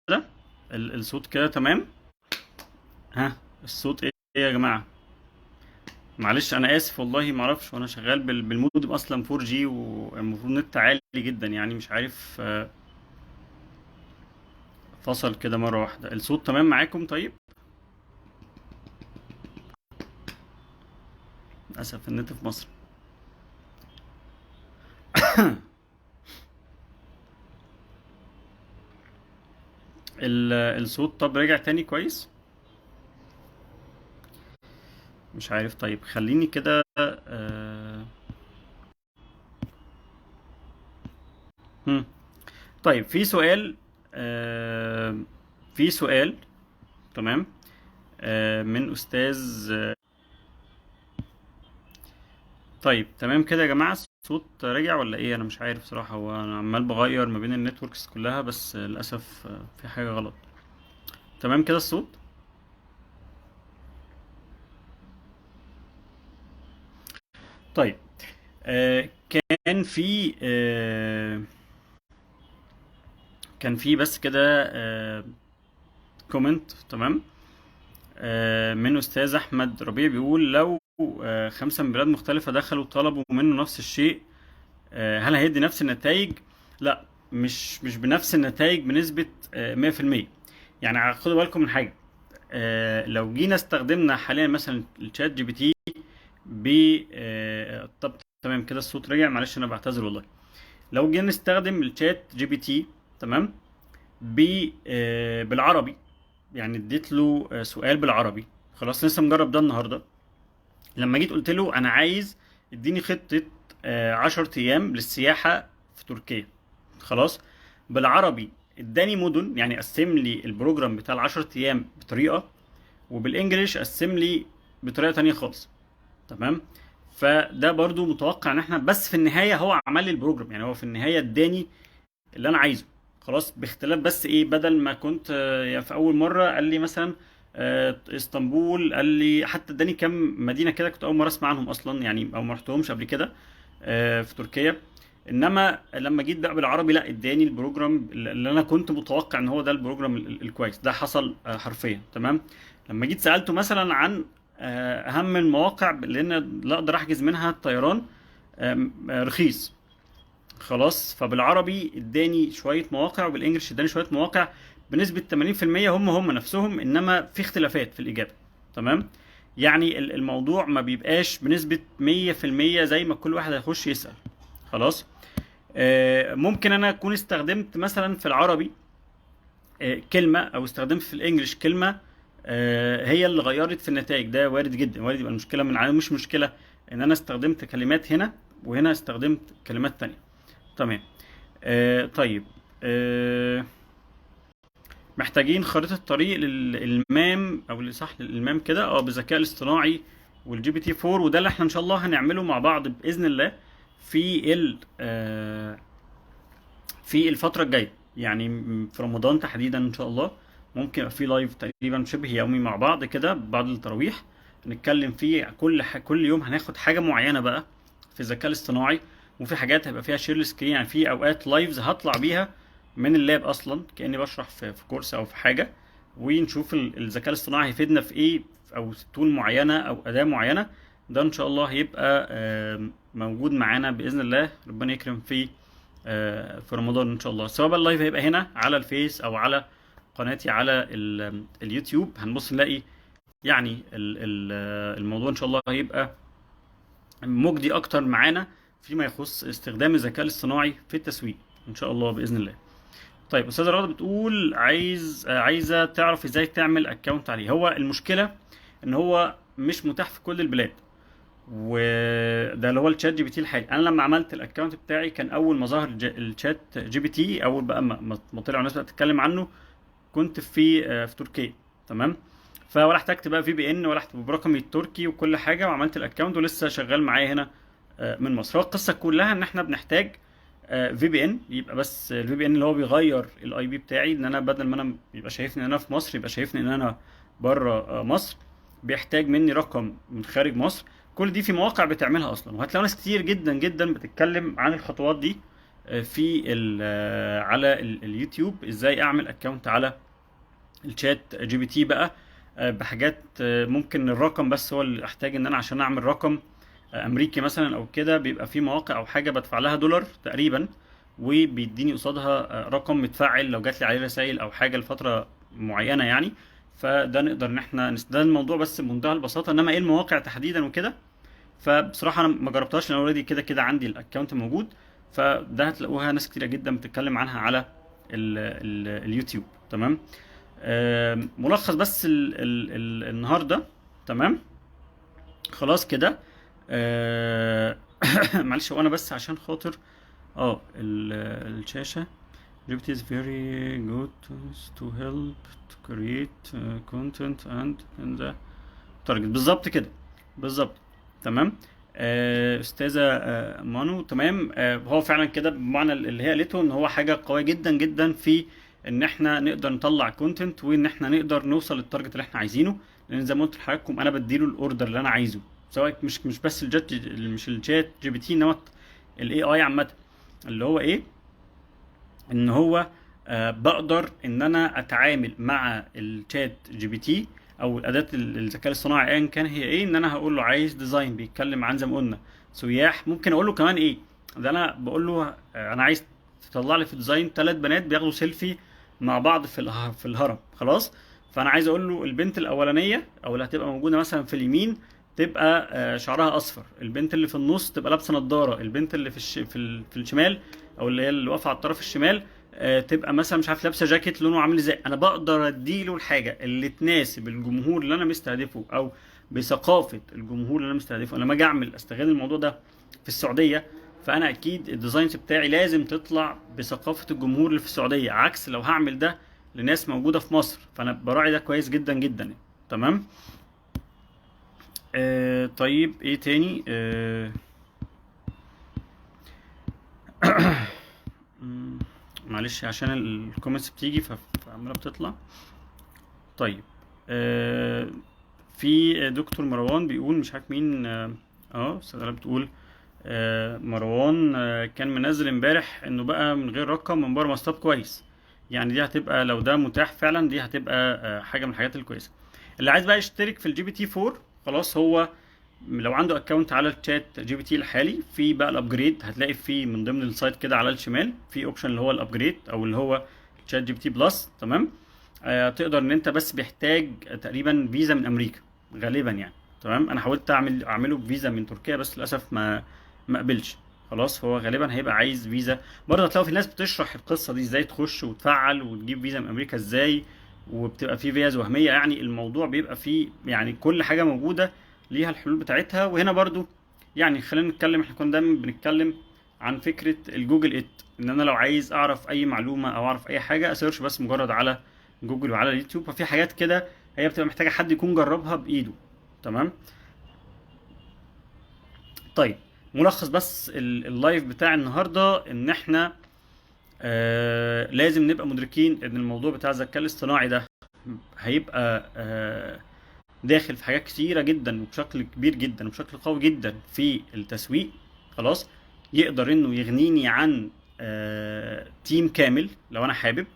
A: كده الصوت كده تمام. ها، الصوت ايه يا جماعة؟ معلش انا اسف والله ما اعرفش، وانا شغال بالمودم اصلا 4G والمفروض نت عالي جدا، يعني مش عارف فصل كده مره واحده. الصوت تمام معاكم؟ طيب للاسف النت في مصر. الصوت طب رجع تاني كويس؟ مش عارف. طيب خليني كده هم. طيب في سؤال، في سؤال، تمام، من استاذ طيب تمام كده يا جماعة. الصوت رجع ولا ايه؟ انا مش عارف صراحة، هو انا عمال بغير ما بين النتوركس كلها بس للأسف في حاجة غلط. تمام كده الصوت. طيب كان في كان في بس كده كومنت، تمام، من استاذ احمد ربيع بيقول لو 5 من بلاد مختلفة دخلوا طلبوا منه نفس الشيء، هل هيدي نفس النتائج؟ لا، مش بنفس النتائج بنسبة 100%. يعني خدوا بالكم من حاجة، لو جينا استخدمنا حاليا مثلا الشات جي بي تي ب طب تمام كده الصوت رجع، معلش انا بعتذر والله. لو جينا نستخدم الشات جي بي تي، تمام، بالعربي، يعني اديت له سؤال بالعربي، خلاص لسه مجرب ده النهارده. لما جيت قلت له انا عايز اديني خطة 10 ايام للسياحة في تركيا، خلاص، بالعربي اداني مدن، يعني قسم لي البروجرام بتاع العشر ايام بطريقة، وبالانجليش قسم لي بطريقة تانية خالص، تمام. فده برضو متوقع ان احنا، بس في النهاية هو عمل لي البروجرام، يعني هو في النهاية اداني اللي انا عايزه، خلاص، باختلاف بس ايه، بدل ما كنت يعني في اول مره قال لي مثلا اسطنبول، قال لي حتى اداني كام مدينه كده كنت اول مره اسمع عنهم اصلا، يعني او ما رحتهمش قبل كده في تركيا. انما لما جيت بقى بالعربي لا، اداني البروجرام اللي انا كنت متوقع ان هو ده البروجرام الكويس، ده حصل حرفيا، تمام. لما جيت سالته مثلا عن اهم المواقع اللي انا لا اقدر احجز منها الطيران رخيص، خلاص، فبالعربي اداني شويه مواقع، وبالانجلش اداني شويه مواقع بنسبه 80% هم نفسهم، انما في اختلافات في الاجابه، تمام. يعني الموضوع ما بيبقاش بنسبه 100% زي ما كل واحد هيخش يسال، خلاص. ممكن انا اكون استخدمت مثلا في العربي كلمه، او استخدمت في الانجليش كلمه هي اللي غيرت في النتائج، ده وارد جدا، وارد يبقى المشكله من عندي، مش مشكله ان انا استخدمت كلمات هنا وهنا استخدمت كلمات تانية، تمام. طيب محتاجين خريطة طريق للمام، او صح للمام كده، بالذكاء الاصطناعي والجي بي تي 4، وده اللي احنا ان شاء الله هنعمله مع بعض باذن الله في في الفترة الجاية، يعني في رمضان تحديدا ان شاء الله. ممكن يبقى في لايف تقريبا شبه يومي مع بعض كده بعد التراويح، نتكلم فيه كل يوم هناخد حاجة معينة بقى في الذكاء الاصطناعي، وفي حاجات هيبقى فيها شير سكرين، يعني في اوقات لايفز هطلع بيها من اللاب اصلا كاني بشرح في كورس او في حاجه، ونشوف الذكاء الاصطناعي هيفيدنا في ايه، او تول معينه او اداه معينه. ده ان شاء الله هيبقى موجود معانا باذن الله، ربنا يكرم في رمضان ان شاء الله. سواء بقى اللايف هيبقى هنا على الفيس او على قناتي على اليوتيوب، هنبص نلاقي يعني الموضوع ان شاء الله هيبقى مجدي اكتر معانا فيما يخص استخدام الذكاء الاصطناعي في التسويق ان شاء الله باذن الله. طيب استاذه رضا بتقول عايزه تعرف ازاي تعمل اكونت عليه. هو المشكله ان هو مش متاح في كل البلاد، وده اللي هو الشات جي بي تي الحالي. انا لما عملت الاكونت بتاعي كان اول ما ظهر الشات جي بي تي، اول بقى ما طلع الناس بقى تتكلم عنه، كنت في تركيا، تمام. فولا احتجت بقى في بي ان، ولا احتجت برقمي التركي وكل حاجه، وعملت الاكونت ولسه شغال معايا هنا من مصر. هو القصه كلها ان احنا بنحتاج في بي ان، يبقى بس الفي بي ان اللي هو بيغير الاي بي بتاعي، ان انا بدل ما انا يبقى شايفني ان انا في مصر، يبقى شايفني ان انا بره مصر، بيحتاج مني رقم من خارج مصر. كل دي في مواقع بتعملها اصلا، وهتلاقوا ناس كتير جدا جدا بتتكلم عن الخطوات دي في على اليوتيوب، ازاي اعمل اكونت على الشات جي بي تي بقى بحاجات ممكن الرقم بس هو اللي احتاج ان انا عشان اعمل رقم امريكي مثلا او كده، بيبقى في مواقع او حاجه بدفع لها دولار تقريبا، وبيديني قصادها رقم متفعل لو جات لي عليه رسائل او حاجه لفتره معينه يعني. فده نقدر ان احنا ده الموضوع بس بمنتهى البساطه. انما ايه المواقع تحديدا وكده، فبصراحه انا ما جربتهاش لان اوريدي كده كده عندي الاكونت موجود. فده هتلاقوها ناس كتيره جدا بتتكلم عنها على اليوتيوب. تمام. ملخص بس النهارده. تمام. خلاص كده. معلش، وانا بس عشان خاطر الشاشة. GPT is very good to help to create content and in the target. بالظبط كده، بالظبط. تمام. استاذة مانو. تمام. هو فعلا كده بمعنى اللي هي قالته، ان هو حاجة قوية جدا جدا في ان احنا نقدر نطلع كونتنت، وان احنا نقدر نوصل للتارجت اللي احنا عايزينه. لان زي ما قلت لحضراتكم انا بديله الاوردر اللي انا عايزه، سواء مش بس مش الشات جي بي تي، انما الاي اي عامه. اللي هو ايه؟ ان هو بقدر ان انا اتعامل مع الشات جي بي تي او اداه الذكاء الاصطناعي ايا كان هي ايه. ان انا هقول له عايز ديزاين بيتكلم عن زي ما قلنا سياح. ممكن اقول له كمان ايه ده، انا بقول له انا عايز تطلع لي في ديزاين 3 بنات بياخدوا سيلفي مع بعض في الهرم. خلاص. فانا عايز اقول له البنت الاولانيه او اللي هتبقى موجوده مثلا في اليمين تبقى شعرها اصفر، البنت اللي في النص تبقى لابسه نضاره، البنت اللي في الشمال او اللي هي اللي واقفه على الطرف الشمال تبقى مثلا مش عارف لابسه جاكيت لونه عامل ازاي. انا بقدر اديله الحاجه اللي تناسب الجمهور اللي انا مستهدفه او بثقافه الجمهور اللي انا مستهدفه. انا لما اجي اعمل استغل الموضوع ده في السعوديه، فانا اكيد الديزاينز بتاعي لازم تطلع بثقافه الجمهور اللي في السعوديه، عكس لو هعمل ده لناس موجوده في مصر. فانا براعي ده كويس جدا جدا. تمام. طيب ايه تاني؟ معلش عشان الكومنتس بتيجي فعماله بتطلع. طيب. في دكتور مروان بيقول مش عارف مين. استاذ بتقول مروان كان منزل امبارح انه بقى من غير رقم من بره مصطاب كويس. يعني دي هتبقى لو ده متاح فعلا، دي هتبقى حاجه من الحاجات الكويسه. اللي عايز بقى يشترك في الجي بي تي 4 خلاص، هو لو عنده اكونت على الشات جي بي تي الحالي، في بقى الابجريد هتلاقي فيه من ضمن السايت كده على الشمال في اوبشن اللي هو الابجريد او اللي هو شات جي بي تي بلس. تمام. تقدر ان انت بس بيحتاج تقريبا فيزا من امريكا غالبا يعني. تمام. انا حاولت اعمله بفيزا من تركيا بس للاسف ما قبلش. خلاص. فهو غالبا هيبقى عايز فيزا. برضه هتلاقوا في ناس بتشرح القصه دي ازاي تخش وتفعل وتجيب فيزا من امريكا ازاي، وبتبقى فيه فيز وهميه. يعني الموضوع بيبقى فيه يعني كل حاجه موجوده ليها الحلول بتاعتها. وهنا برضو يعني خلينا نتكلم، احنا كنا دايما بنتكلم عن فكره الجوجل ات، ان انا لو عايز اعرف اي معلومه او اعرف اي حاجه اسيرش بس مجرد على جوجل وعلى اليوتيوب. ففي حاجات كده هي بتبقى محتاجه حد يكون جربها بايده. تمام. طيب ملخص بس اللايف بتاع النهارده، ان احنا لازم نبقى مدركين ان الموضوع بتاع الذكاء الاصطناعي ده هيبقى داخل في حاجات كتيرة جدا وبشكل كبير جدا وبشكل قوي جدا في التسويق. خلاص. يقدر انه يغنيني عن تيم كامل لو انا حابب.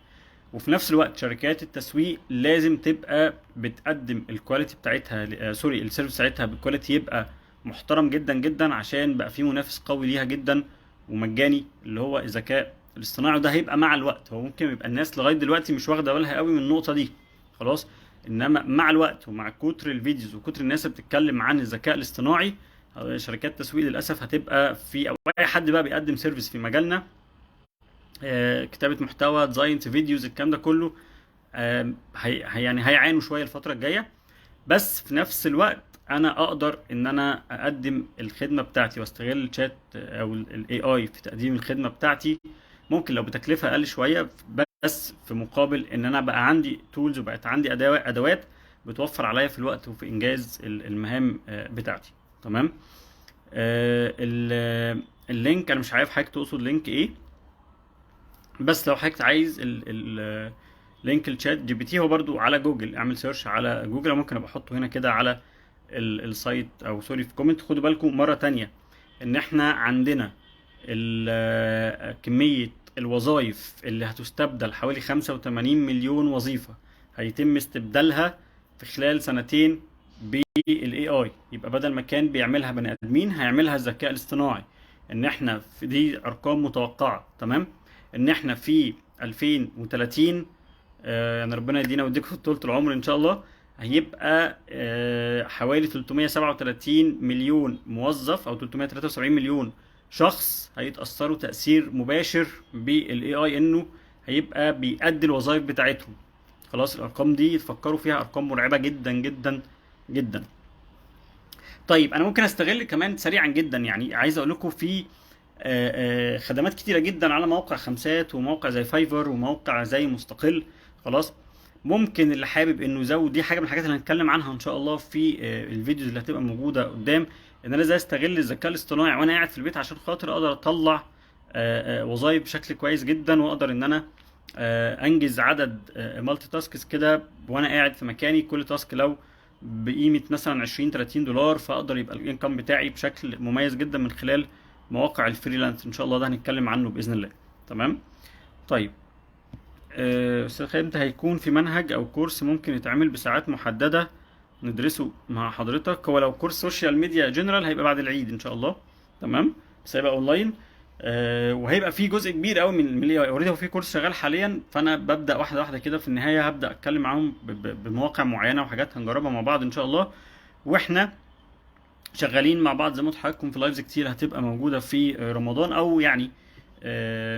A: وفي نفس الوقت شركات التسويق لازم تبقى بتقدم الكواليتي بتاعتها سوري السيرفيس بتاعتها بالكواليتي يبقى محترم جدا جدا، عشان بقى في منافس قوي ليها جدا ومجاني اللي هو الذكاء الاصطناعي. ده هيبقى مع الوقت، هو ممكن يبقى الناس لغايه دلوقتي مش واخده بالها قوي من النقطه دي. خلاص. انما مع الوقت ومع كتر الفيديوز وكتر الناس اللي بتتكلم عن الذكاء الاصطناعي، شركات التسويق للاسف هتبقى في او اي حد بقى بيقدم سيرفيس في مجالنا، كتابه محتوى، ديزاين، فيديوز، الكلام ده كله يعني هيعانوا شويه الفتره الجايه. بس في نفس الوقت انا اقدر ان انا اقدم الخدمه بتاعتي واستغل الشات او الاي اي في تقديم الخدمه بتاعتي، ممكن لو بتكلفه اقل شويه، بس في مقابل ان انا بقى عندي تولز وبقت عندي ادوات بتوفر عليا في الوقت وفي انجاز المهام بتاعتي. تمام. اللينك انا مش عارف حضرتك تقصد لينك ايه، بس لو حضرتك عايز لينك الشات جي بي تي هو برضو على جوجل، اعمل سيرش على جوجل. ممكن ابقى احطه هنا كده على السايت او سوري في كومنت. خدوا بالكم مره تانية ان احنا عندنا كميه الوظائف اللي هتستبدل حوالي 85 مليون وظيفه هيتم استبدالها في في خلال سنتين بالاي اي. يبقى بدل ما كان بيعملها بني ادمين هيعملها الذكاء الاصطناعي. ان احنا في دي ارقام متوقعه، تمام، ان احنا في 2030 يعني ربنا يدينا ويديكم طولة العمر ان شاء الله، هيبقى حوالي 337 مليون موظف او 373 مليون شخص هيتأثروا تأثير مباشر بالاي اي، انه هيبقى بيأدي الوظائف بتاعتهم. خلاص الارقام دي تفكروا فيها، ارقام مرعبة جدا جدا جدا. طيب انا ممكن استغل كمان سريعا جدا، يعني عايز اقول لكم في خدمات كتيرة جدا على موقع خمسات وموقع زي فايفر وموقع زي مستقل. خلاص ممكن اللي حابب انه يزود، دي حاجه من الحاجات اللي هنتكلم عنها ان شاء الله في الفيديوز اللي هتبقى موجوده قدام، ان انا ازاي استغل الذكاء الاصطناعي وانا قاعد في البيت عشان خاطر اقدر اطلع وظائف بشكل كويس جدا، واقدر ان انا انجز عدد مالتي تاسكس كده وانا قاعد في مكاني. كل تاسك لو بقيمه مثلا 20 30 دولار، فاقدر يبقى الانكم بتاعي بشكل مميز جدا من خلال مواقع الفريلانس. ان شاء الله ده هنتكلم عنه باذن الله. تمام. طيب استاذ خالد، انت هيكون في منهج او كورس ممكن يتعمل بساعات محدده ندرسه مع حضرتك؟ هو لو كورس سوشيال ميديا جنرال هيبقى بعد العيد ان شاء الله، تمام، بس هيبقى اونلاين. وهيبقى في جزء كبير قوي من الاي اي اوريدي، هو في كورس شغال حاليا، فانا ببدا واحده واحده كده. في النهايه هبدا اتكلم معاهم بمواقع معينه وحاجات هنجربها مع بعض ان شاء الله، واحنا شغالين مع بعض زي ما قلت لحضراتكم في لايفز كتير هتبقى موجوده في رمضان، او يعني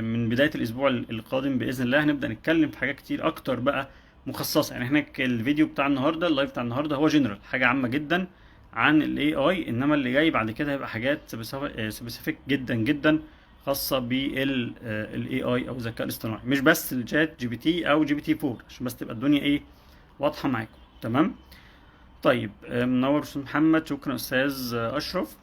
A: من بدايه الاسبوع القادم باذن الله هنبدا نتكلم في حاجات كتير اكتر بقى مخصصه. يعني احنا الفيديو بتاع النهارده، اللايف بتاع النهارده هو جنرال، حاجه عامه جدا عن الاي اي، انما اللي جاي بعد كده هيبقى حاجات سبيسيفيك جدا جدا خاصه بالاي اي او الذكاء الاصطناعي، مش بس الشات جي بي تي او جي بي تي 4، عشان بس تبقى الدنيا ايه واضحه معاكم. تمام. طيب منور استاذ محمد، شكرا استاذ اشرف.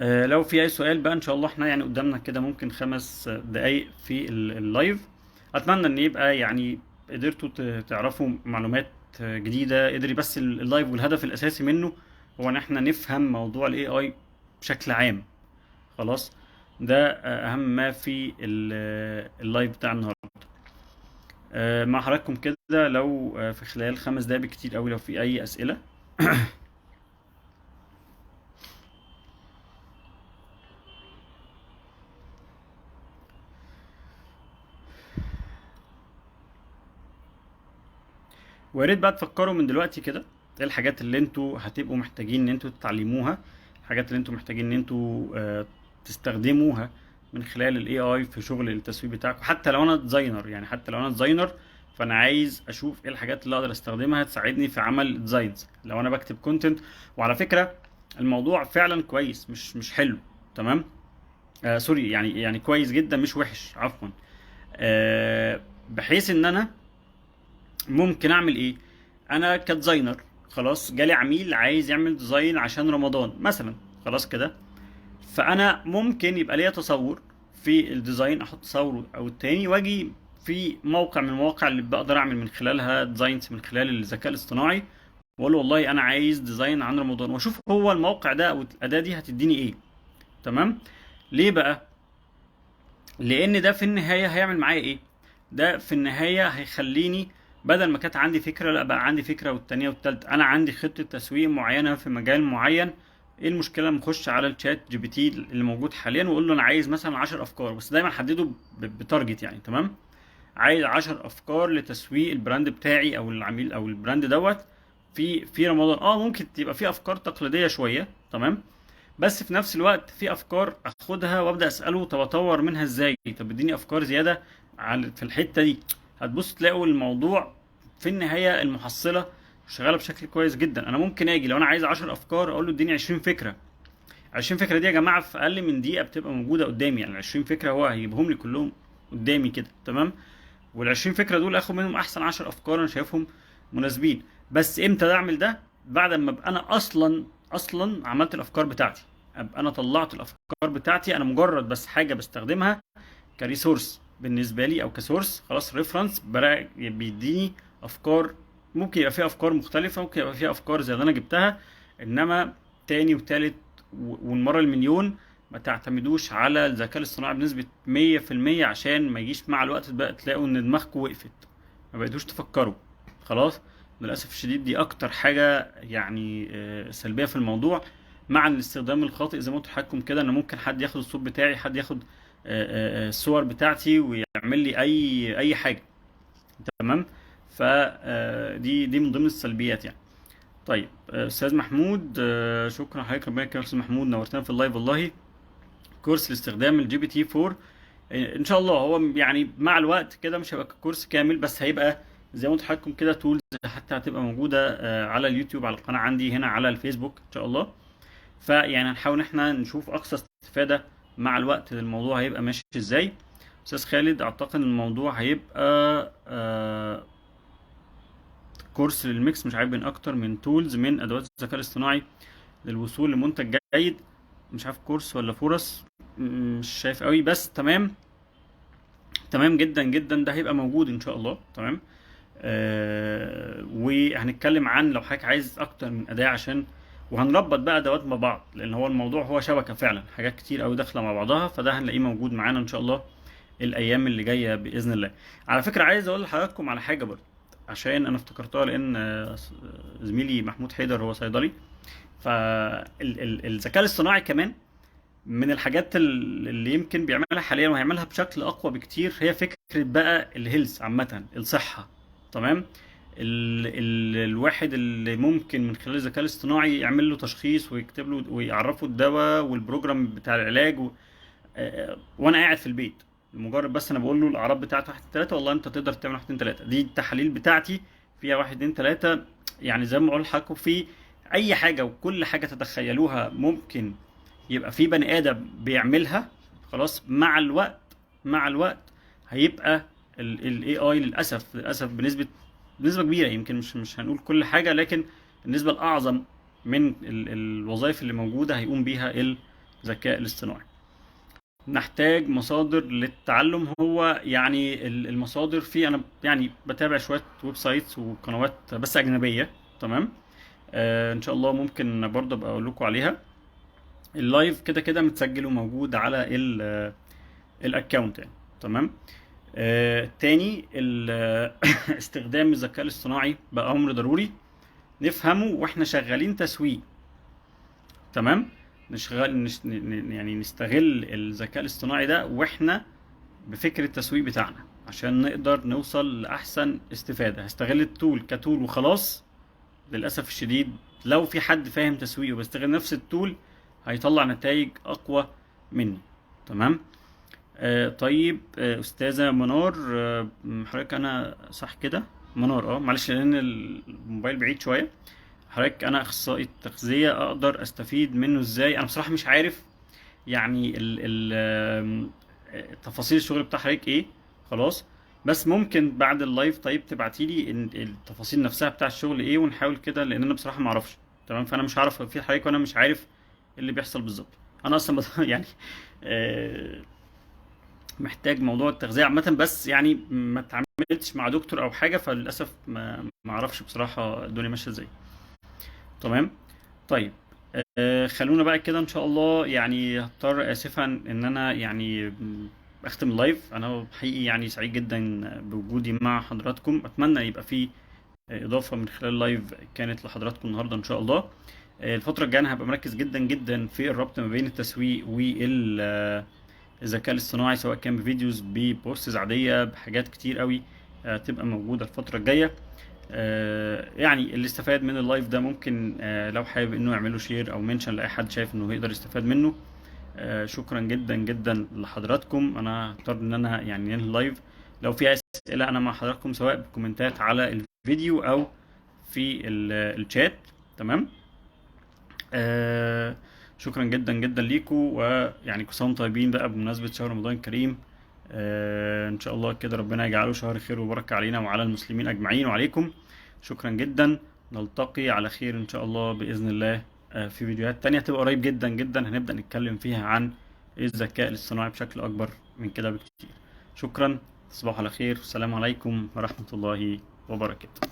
A: لو في اي سؤال بقى ان شاء الله، احنا يعني قدامنا كده ممكن 5 دقايق في اللايف. اتمنى ان يبقى يعني قدرتوا تعرفوا معلومات جديدة. قدري بس اللايف والهدف الاساسي منه هو ان احنا نفهم موضوع الاي اي بشكل عام. خلاص ده اهم ما في اللايف بتاع النهارده. مع حضراتكم كده لو في خلال 5 دقايق كتير قوي لو في اي اسئلة. ويا ريت بقى تفكروا من دلوقتي كده ايه الحاجات اللي انتوا هتبقوا محتاجين ان انتوا تتعلموها، الحاجات اللي انتوا محتاجين ان انتوا تستخدموها من خلال الاي اي في شغل التسويق بتاعكم. حتى لو انا ديزاينر، يعني حتى لو انا ديزاينر فانا عايز اشوف ايه الحاجات اللي اقدر استخدمها تساعدني في عمل ديزاينز لو انا بكتب كونتنت. وعلى فكرة الموضوع فعلا كويس، مش حلو، تمام، سوري، يعني كويس جدا مش وحش، عفوا. بحيث ان انا ممكن اعمل ايه؟ انا كديزاينر خلاص جالي عميل عايز يعمل ديزاين عشان رمضان مثلا، خلاص كده، فانا ممكن يبقى ليا تصور في الديزاين، احط تصور او التاني، واجي في موقع من المواقع اللي بقدر اعمل من خلالها ديزاينز من خلال الذكاء الاصطناعي، واقول له والله انا عايز ديزاين عن رمضان، واشوف هو الموقع ده او الاداة دي هتديني ايه. تمام. ليه بقى؟ لان ده في النهاية هيعمل معايا ايه؟ ده في النهاية هيخليني بدل ما كانت عندي فكرة، لا بقى عندي فكرة والتانية والتالتة. انا عندي خطة تسويق معينة في مجال معين، ايه المشكلة لما اخش على الشات جي بي تي اللي موجود حاليا واقول له انا عايز مثلا 10 افكار، بس دايما حدده بتارجت يعني، تمام، عايز 10 افكار لتسويق البراند بتاعي او العميل او البراند دوت في رمضان. ممكن تبقى في افكار تقليدية شوية، تمام، بس في نفس الوقت في افكار اخدها وابدا اساله طب اطور منها ازاي، طب اديني افكار زياده في الحته دي. هتبص تلاقوا الموضوع في النهايه المحصله شغاله بشكل كويس جدا. انا ممكن اجي لو انا عايز 10 افكار اقول له اديني 20 فكره. 20 فكره دي يا جماعه في اقل من دقيقه بتبقى موجوده قدامي، يعني 20 فكره هو هيجيبهم لي كلهم قدامي كده، تمام، وال20 فكره دول اخد منهم احسن 10 افكار انا شايفهم مناسبين. بس امتى اعمل ده؟ بعد ما ابقى انا اصلا عملت الافكار بتاعتي، ابقى انا طلعت الافكار بتاعتي، انا مجرد بس حاجه بستخدمها كريسورس بالنسبه لي او كسورس، خلاص ريفرنس بيديني افكار، ممكن يبقى فيها افكار مختلفه، ممكن يبقى فيها افكار زي اللي انا جبتها، انما تاني وتالت والمره المليون ما تعتمدوش على الذكاء الاصطناعي بنسبه 100%، عشان ما يجيش مع الوقت بقى تلاقوا ان دماغكم وقفت، ما بقيتوش تفكروا. خلاص للاسف الشديد دي اكتر حاجه يعني سلبيه في الموضوع، مع الاستخدام الخاطئ زي ما قلت لحضراتكم كده، ان ممكن حد ياخد الصوت بتاعي، حد ياخد الصور بتاعتي ويعمل لي اي حاجه. تمام. فدي من ضمن السلبيات يعني. طيب استاذ محمود، شكرا حضرتك، ربنا يكرمك يا استاذ محمود، نورتنا في اللايف والله. كورس لاستخدام الجي بي تي 4 ان شاء الله، هو يعني مع الوقت كده مش هيبقى كورس كامل، بس هيبقى زي ما قلت لحضراتكم كده تولز حتى هتبقى موجوده على اليوتيوب، على القناه عندي هنا على الفيسبوك ان شاء الله. فيعني هنحاول ان احنا نشوف اقصى استفاده مع الوقت للموضوع هيبقى ماشي ازاي. استاذ خالد، اعتقد ان الموضوع هيبقى كورس للميكس، مش عارف بين اكتر من تولز من ادوات الذكاء الاصطناعي للوصول لمنتج جيد. مش عارف كورس ولا فرص، مش شايف قوي، بس تمام. تمام جدا جدا، ده هيبقى موجود ان شاء الله. تمام. وهنتكلم عن لو حضرتك عايز اكتر من اداة، عشان وهنربط بقى ادوات مع بعض، لان هو الموضوع هو شبكة فعلا، حاجات كتير قوي داخله مع بعضها، فده هنلاقيه موجود معانا ان شاء الله الايام اللي جايه باذن الله. على فكره عايز اقول لحضراتكم على حاجه برضه، عشان انا افتكرتها، لان زميلي محمود حيدر هو صيدلي، فالذكاء الاصطناعي كمان من الحاجات اللي يمكن بيعملها حاليا وهيعملها بشكل اقوى بكتير، هي فكره بقى الهيلث عامه، الصحه. تمام. الواحد اللي ممكن من خلال الذكاء الاصطناعي يعمل له تشخيص ويكتب له ويعرفه الدواء والبروجرام بتاع العلاج وانا قاعد في البيت، مجرد بس انا بقول له الاعراض بتاعته 1 2 3، والله انت تقدر تعمل 1 2 3، دي التحاليل بتاعتي فيها 1 2 3. يعني زي ما بقول لحضراتكم، في اي حاجه وكل حاجه تتخيلوها ممكن يبقى في بني ادم بيعملها، خلاص مع الوقت، مع الوقت هيبقى الاي اي للاسف بنسبه كبيره، يمكن مش هنقول كل حاجه، لكن النسبه الاعظم من الوظائف اللي موجوده هيقوم بيها الذكاء الاصطناعي. نحتاج مصادر للتعلم، هو يعني المصادر، في انا يعني بتابع شويه ويب سايتس وقنوات بس اجنبيه. تمام. ان شاء الله ممكن برضه ابقى اقول لكم عليها. اللايف كده كده متسجل وموجود على الاكونت يعني. تمام. تاني استخدام الذكاء الاصطناعي بقى امر ضروري نفهمه واحنا شغالين تسويق. تمام. يعني نستغل الذكاء الاصطناعي ده واحنا بفكر التسويق بتاعنا، عشان نقدر نوصل لاحسن استفادة. هستغل التول كتول وخلاص؟ للاسف الشديد لو في حد فاهم تسويق وبيستغل نفس التول هيطلع نتائج اقوى مني. تمام. طيب استاذة منار، حضرتك انا صح كده منار؟ معلش لان الموبايل بعيد شوية. حضرتك انا اخصائي تغذية، اقدر استفيد منه ازاي؟ انا بصراحة مش عارف يعني تفاصيل الشغل بتاع حضرتك ايه، خلاص، بس ممكن بعد اللايف طيب تبعتي لي التفاصيل نفسها بتاع الشغل ايه، ونحاول كده، لان انا بصراحة ما اعرفش. تمام. فانا مش عارف في حضرتك وانا مش عارف اللي بيحصل بالظبط. انا اصلا يعني محتاج موضوع التغذية عامة، بس يعني ما اتعاملتش مع دكتور او حاجة، فللاسف ما اعرفش بصراحة الدنيا ماشية ازاي. تمام. طيب خلونا بقى كده ان شاء الله، يعني هضطر اسفا ان انا يعني اختم اللايف. انا حقيقي يعني سعيد جدا بوجودي مع حضراتكم، اتمنى يبقى في اضافه من خلال اللايف كانت لحضراتكم النهارده ان شاء الله. الفتره الجايه انا هبقى مركز جدا جدا في الربط ما بين التسويق والذكاء الاصطناعي، سواء كان بفيديوز ببوستز عاديه بحاجات كتير قوي تبقى موجوده الفتره الجايه. يعني اللي استفاد من اللايف ده ممكن لو حابب انه يعمله شير او منشن لاي حد شايف انه يقدر يستفاد منه. شكرا جدا جدا لحضراتكم. انا هضطر ان انا يعني ننهي اللايف. لو في اسئله انا مع حضراتكم سواء بالكومنتات على الفيديو او في الشات. تمام. شكرا جدا جدا ليكم، ويعني كل سنه وانتم طيبين بقى بمناسبه شهر رمضان الكريم. ان شاء الله كده ربنا يجعله شهر خير وبركه علينا وعلى المسلمين اجمعين وعليكم. شكرا جدا، نلتقي على خير ان شاء الله باذن الله في فيديوهات تانية تبقى قريب جدا جدا، هنبدأ نتكلم فيها عن الذكاء الاصطناعي بشكل اكبر من كده بكتير. شكرا، تصبحوا على خير، والسلام عليكم ورحمة الله وبركاته.